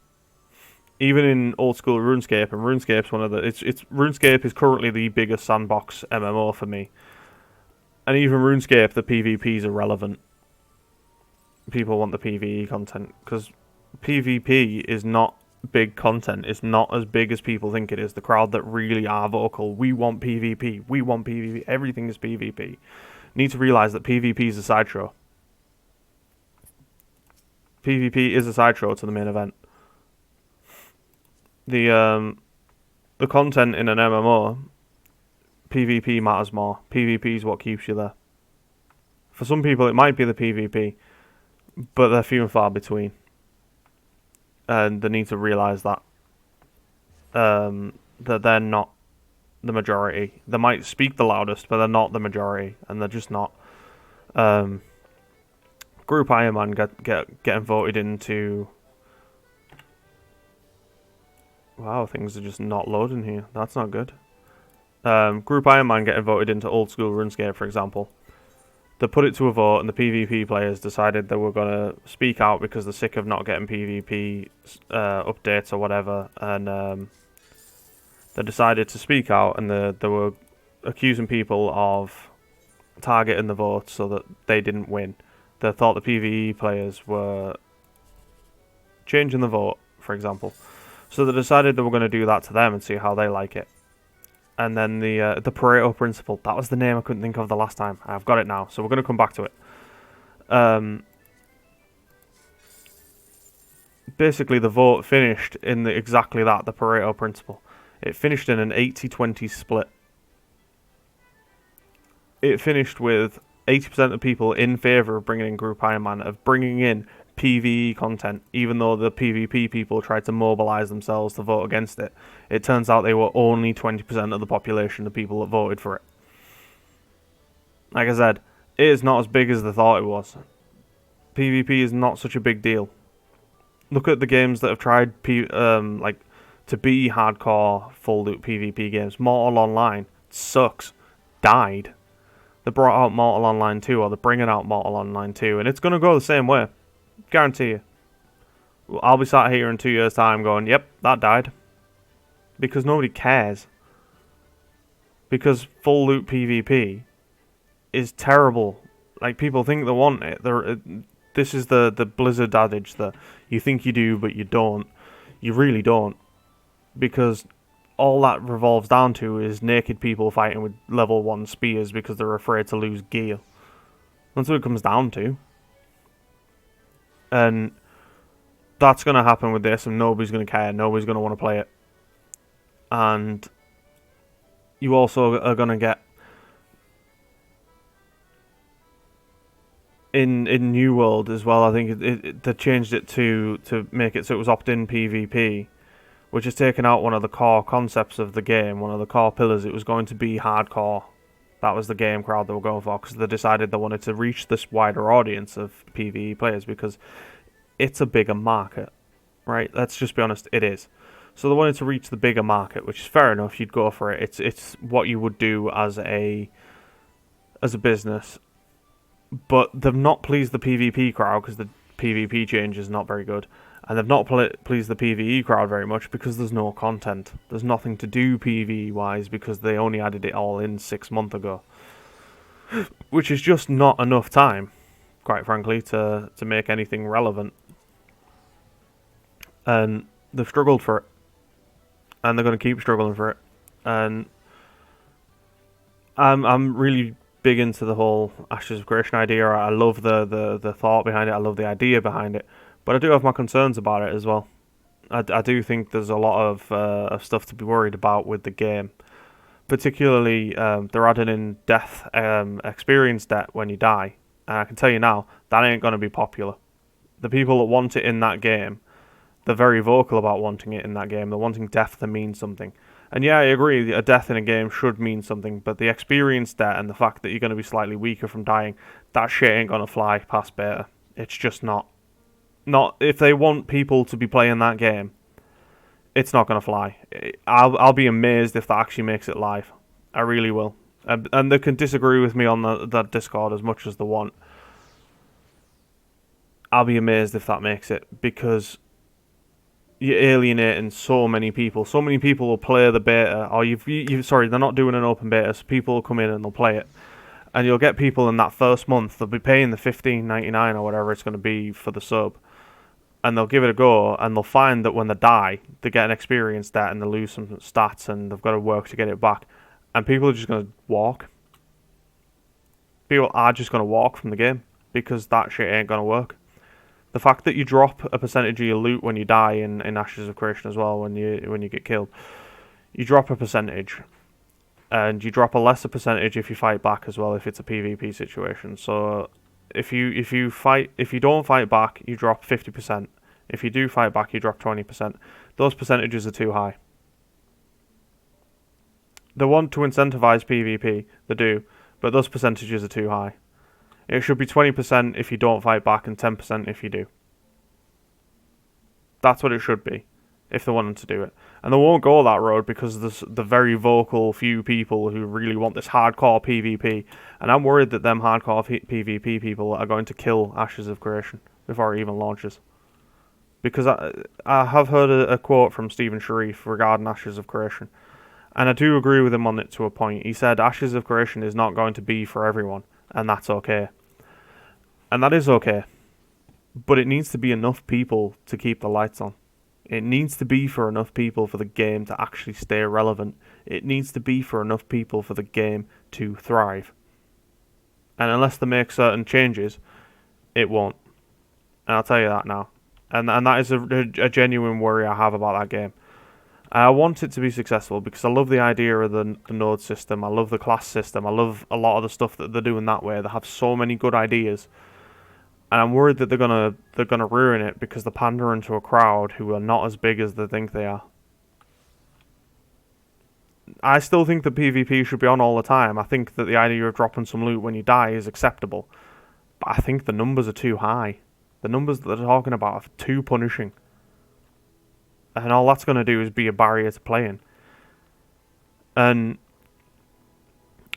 Even in old school RuneScape, and RuneScape's one of the RuneScape is currently the biggest sandbox MMO for me. And even RuneScape, the PvP is irrelevant. People want the PvE content because PvP is not big content. It's not as big as people think it is. The crowd that really are vocal, we want PvP, we want PvP, everything is PvP, need to realise that PvP is a sideshow. PvP is a sideshow to the main event. The content in an MMO, PvP matters more. PvP is what keeps you there. For some people it might be the PvP, but they're few and far between. And they need to realise that. that they're not the majority. They might speak the loudest, but they're not the majority, and they're just not. Group Iron Man getting voted into. Wow, things are just not loading here. That's not good. Group Iron Man getting voted into old school RuneScape, for example. They put it to a vote, and the PvP players decided they were going to speak out because they're sick of not getting PvP updates or whatever, and they decided to speak out, and they were accusing people of targeting the vote so that they didn't win. They thought the PvE players were changing the vote, for example. So they decided they were going to do that to them and see how they like it. And then the Pareto principle, that was the name I couldn't think of the last time. I've got it now, so we're going to come back to it. Basically, the vote finished in exactly that, the Pareto principle. It finished in an 80-20 split. It finished with 80% of people in favour of bringing in Group Iron Man, of bringing in PvE content, even though the PvP people tried to mobilise themselves to vote against it. It turns out they were only 20% of the population, the people that voted for it. Like I said, it is not as big as they thought it was. PvP is not such a big deal. Look at the games that have tried to be hardcore full loot PvP games. Mortal Online sucks. Died. They brought out Mortal Online 2, or they're bringing out Mortal Online 2, and it's going to go the same way. Guarantee you. I'll be sat here in 2 years' time going, yep, that died. Because nobody cares. Because full loot PvP is terrible. Like, people think they want it. This is the Blizzard adage that you think you do, but you don't. You really don't. Because all that revolves down to is naked people fighting with level 1 spears because they're afraid to lose gear. That's what it comes down to. And that's going to happen with this, and nobody's going to care. Nobody's going to want to play it. And you also are going to get in New World as well. I think they changed it to make it so it was opt-in PvP, which has taken out one of the core concepts of the game, one of the core pillars. It was going to be hardcore. That was the game crowd they were going for, because they decided they wanted to reach this wider audience of PvE players, because it's a bigger market, right? Let's just be honest, it is. So they wanted to reach the bigger market, which is fair enough. You'd go for it. It's what you would do as a business. But they've not pleased the PvP crowd, because the PvP change is not very good. And they've not pleased the PvE crowd very much, because there's no content. There's nothing to do PvE-wise, because they only added it all in 6 months ago. Which is just not enough time, quite frankly, to make anything relevant. And they've struggled for it. And they're going to keep struggling for it. And I'm really big into the whole Ashes of Creation idea. I love the thought behind it. I love the idea behind it. But I do have my concerns about it as well. I do think there's a lot of stuff to be worried about with the game. Particularly, they're adding in death experience debt when you die. And I can tell you now, that ain't going to be popular. The people that want it in that game, they're very vocal about wanting it in that game. They're wanting death to mean something. And yeah, I agree, a death in a game should mean something, but the experience debt and the fact that you're going to be slightly weaker from dying, that shit ain't going to fly past beta. It's just not. Not if they want people to be playing that game, it's not going to fly. I'll be amazed if that actually makes it live. I really will. And they can disagree with me on that Discord as much as they want. I'll be amazed if that makes it, because you're alienating so many people. So many people will play the beta, or sorry, they're not doing an open beta, so people will come in and they'll play it. And you'll get people in that first month, they'll be paying the $15.99 or whatever it's going to be for the sub. And they'll give it a go, and they'll find that when they die, they get an experience debt and they lose some stats, and they've got to work to get it back. And people are just going to walk. People are just going to walk from the game, because that shit ain't going to work. The fact that you drop a percentage of your loot when you die in Ashes of Creation as well, when you get killed, you drop a percentage, and you drop a lesser percentage if you fight back as well, if it's a PvP situation. So if you don't fight back, you drop 50%. If you do fight back, you drop 20%. Those percentages are too high. They want to incentivize PvP, they do, but those percentages are too high. It should be 20% if you don't fight back and 10% if you do. That's what it should be, if they wanted to do it. And they won't go that road because there's the very vocal few people who really want this hardcore PvP. And I'm worried that them hardcore PvP people are going to kill Ashes of Creation before it even launches. Because I have heard a quote from Stephen Sharif regarding Ashes of Creation. And I do agree with him on it to a point. He said Ashes of Creation is not going to be for everyone, and that's okay. And that is okay. But it needs to be enough people to keep the lights on. It needs to be for enough people for the game to actually stay relevant. It needs to be for enough people for the game to thrive. And unless they make certain changes, it won't. And I'll tell you that now. And that is a genuine worry I have about that game. I want it to be successful because I love the idea of the node system. I love the class system. I love a lot of the stuff that they're doing that way. They have so many good ideas, and I'm worried that they're gonna ruin it because they're pandering to a crowd who are not as big as they think they are. I still think that PvP should be on all the time. I think that the idea of dropping some loot when you die is acceptable, but I think the numbers are too high. The numbers that they're talking about are too punishing. And all that's going to do is be a barrier to playing. And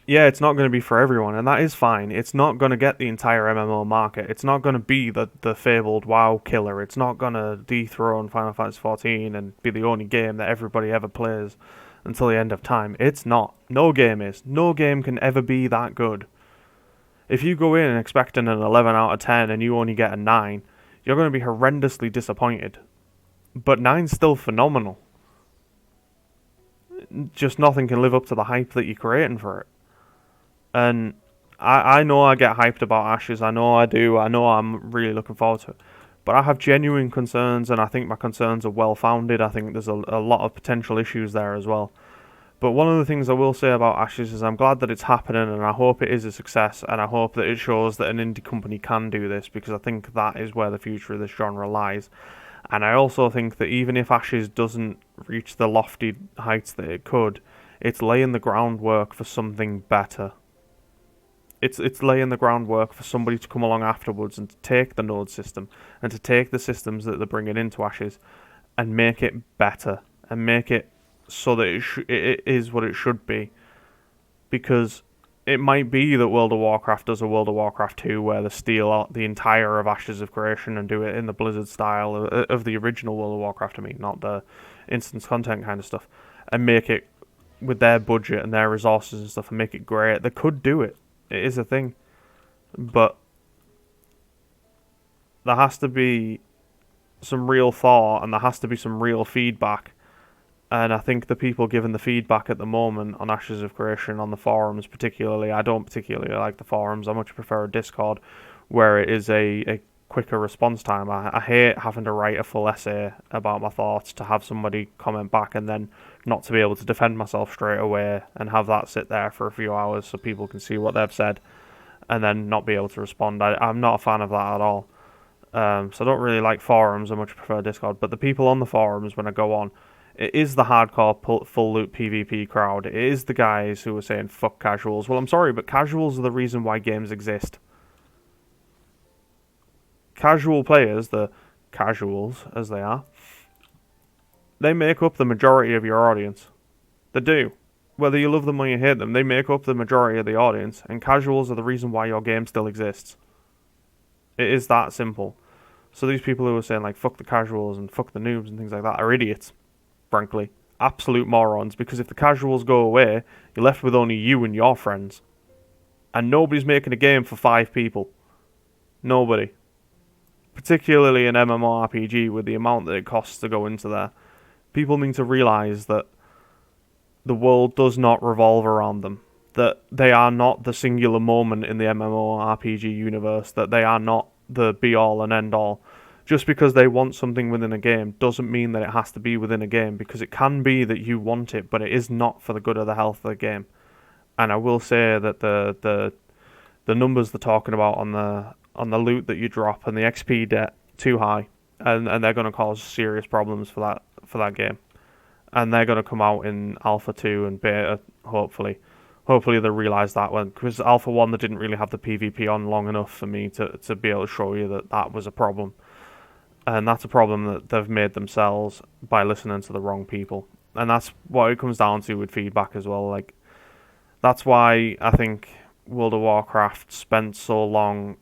yeah, it's not going to be for everyone, and that is fine. It's not going to get the entire MMO market. It's not going to be the fabled WoW killer. It's not going to dethrone Final Fantasy XIV and be the only game that everybody ever plays until the end of time. It's not. No game is. No game can ever be that good. If you go in expecting an 11 out of 10 and you only get a 9, you're going to be horrendously disappointed. But 9's still phenomenal. Just nothing can live up to the hype that you're creating for it. And I know I get hyped about Ashes. I know I do. I know I'm really looking forward to it. But I have genuine concerns, and I think my concerns are well-founded. I think there's a lot of potential issues there as well. But one of the things I will say about Ashes is I'm glad that it's happening, and I hope it is a success, and I hope that it shows that an indie company can do this, because I think that is where the future of this genre lies. And I also think that even if Ashes doesn't reach the lofty heights that it could, it's laying the groundwork for something better. It's laying the groundwork for somebody to come along afterwards and to take the node system and to take the systems that they're bringing into Ashes and make it better and make it so that it is what it should be. Because it might be that World of Warcraft does a World of Warcraft 2 where they steal out the entire of Ashes of Creation and do it in the Blizzard style of the original World of Warcraft, not the instance content kind of stuff, and make it with their budget and their resources and stuff and make it great. They could do it. It is a thing. But there has to be some real thought and there has to be some real feedback. And I think the people giving the feedback at the moment on Ashes of Creation, on the forums particularly, I don't particularly like the forums. I much prefer a Discord where it is a quicker response time. I hate having to write a full essay about my thoughts to have somebody comment back and then not to be able to defend myself straight away and have that sit there for a few hours so people can see what they've said and then not be able to respond. I'm not a fan of that at all. So I don't really like forums. I much prefer Discord. But the people on the forums, when I go on, it is the hardcore full loot PvP crowd. It is the guys who are saying fuck casuals. Well, I'm sorry, but casuals are the reason why games exist. Casual players, the casuals as they are, they make up the majority of your audience. They do. Whether you love them or you hate them, they make up the majority of the audience, and casuals are the reason why your game still exists. It is that simple. So these people who are saying like fuck the casuals and fuck the noobs and things like that are idiots. Frankly, absolute morons, because if the casuals go away, you're left with only you and your friends. And nobody's making a game for 5 people. Nobody. Particularly an MMORPG with the amount that it costs to go into there. People need to realise that the world does not revolve around them. That they are not the singular moment in the MMORPG universe. That they are not the be-all and end-all. Just because they want something within a game doesn't mean that it has to be within a game, because it can be that you want it, but it is not for the good of the health of the game. And I will say that the numbers they're talking about on the loot that you drop and the XP debt too high, and they're going to cause serious problems for that game. and they're going to come out in Alpha 2 and Beta, hopefully. Hopefully they realise that one, because Alpha 1 they didn't really have the PvP on long enough for me to be able to show you that that was a problem. And that's a problem that they've made themselves by listening to the wrong people. And that's what it comes down to with feedback as well. Like, that's why I think World of Warcraft spent so long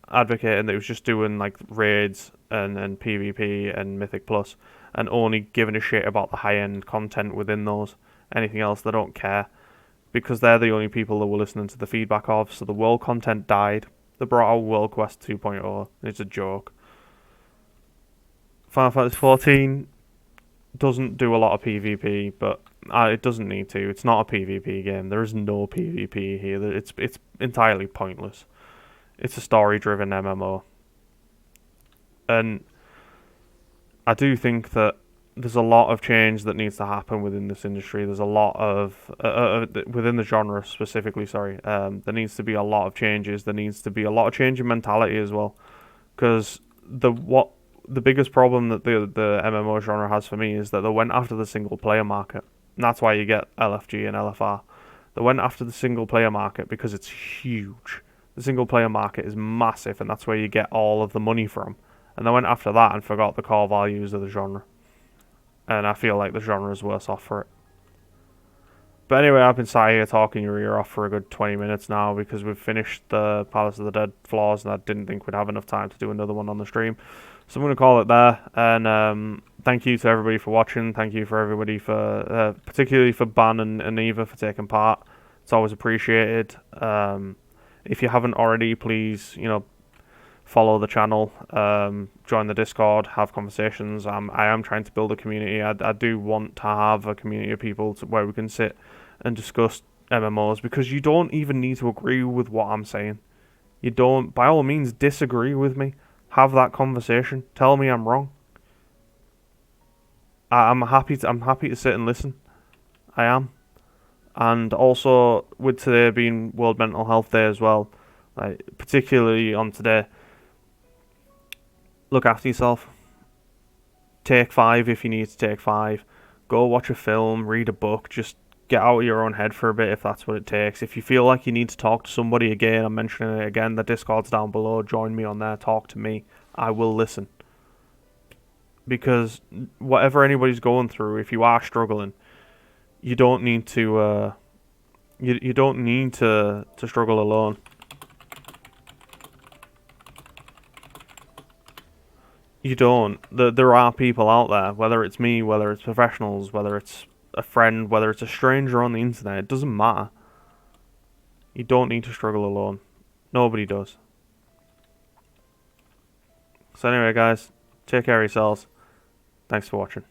advocating that it was just doing like raids and PvP and Mythic Plus and only giving a shit about the high end content within those. Anything else they don't care, because they're the only people that were listening to the feedback of. So the world content died. They brought out World Quest 2.0. It's a joke. Final Fantasy 14 doesn't do a lot of PvP, but it doesn't need to. It's not a PvP game. There is no PvP here. It's entirely pointless. It's a story-driven MMO. And I do think that there's a lot of change that needs to happen within this industry. There's a lot of within the genre specifically. Sorry, there needs to be a lot of changes. There needs to be a lot of change in mentality as well, because the biggest problem that the MMO genre has for me is that they went after the single player market, and that's why you get LFG and LFR. They went after the single player market because it's huge. The single player market is massive, and that's where you get all of the money from. And they went after that and forgot the core values of the genre. And I feel like the genre is worse off for it. But anyway, I've been sat here talking your ear off for a good 20 minutes now because we've finished the Palace of the Dead floors, and I didn't think we'd have enough time to do another one on the stream. So I'm going to call it there. And thank you to everybody for watching. Thank you for everybody for, particularly for Ban and Eva for taking part. It's always appreciated. If you haven't already, please, follow the channel, join the Discord, have conversations. I am trying to build a community. I do want to have a community of people where we can sit and discuss MMOs, because you don't even need to agree with what I'm saying. You don't, by all means, disagree with me. Have that conversation. Tell me I'm wrong. I'm happy to sit and listen. I am. And also, with today being World Mental Health Day as well, particularly on today, look after yourself. Take 5 if you need to take 5. Go watch a film, read a book, just get out of your own head for a bit if that's what it takes. If you feel like you need to talk to somebody again, I'm mentioning it again, the Discord's down below, join me on there, talk to me. I will listen. Because whatever anybody's going through, if you are struggling, you don't need to you don't need to struggle alone. You don't. There are people out there, whether it's me, whether it's professionals, whether it's a friend, whether it's a stranger on the internet, it doesn't matter. You don't need to struggle alone. Nobody does. So anyway, guys, take care of yourselves. Thanks for watching.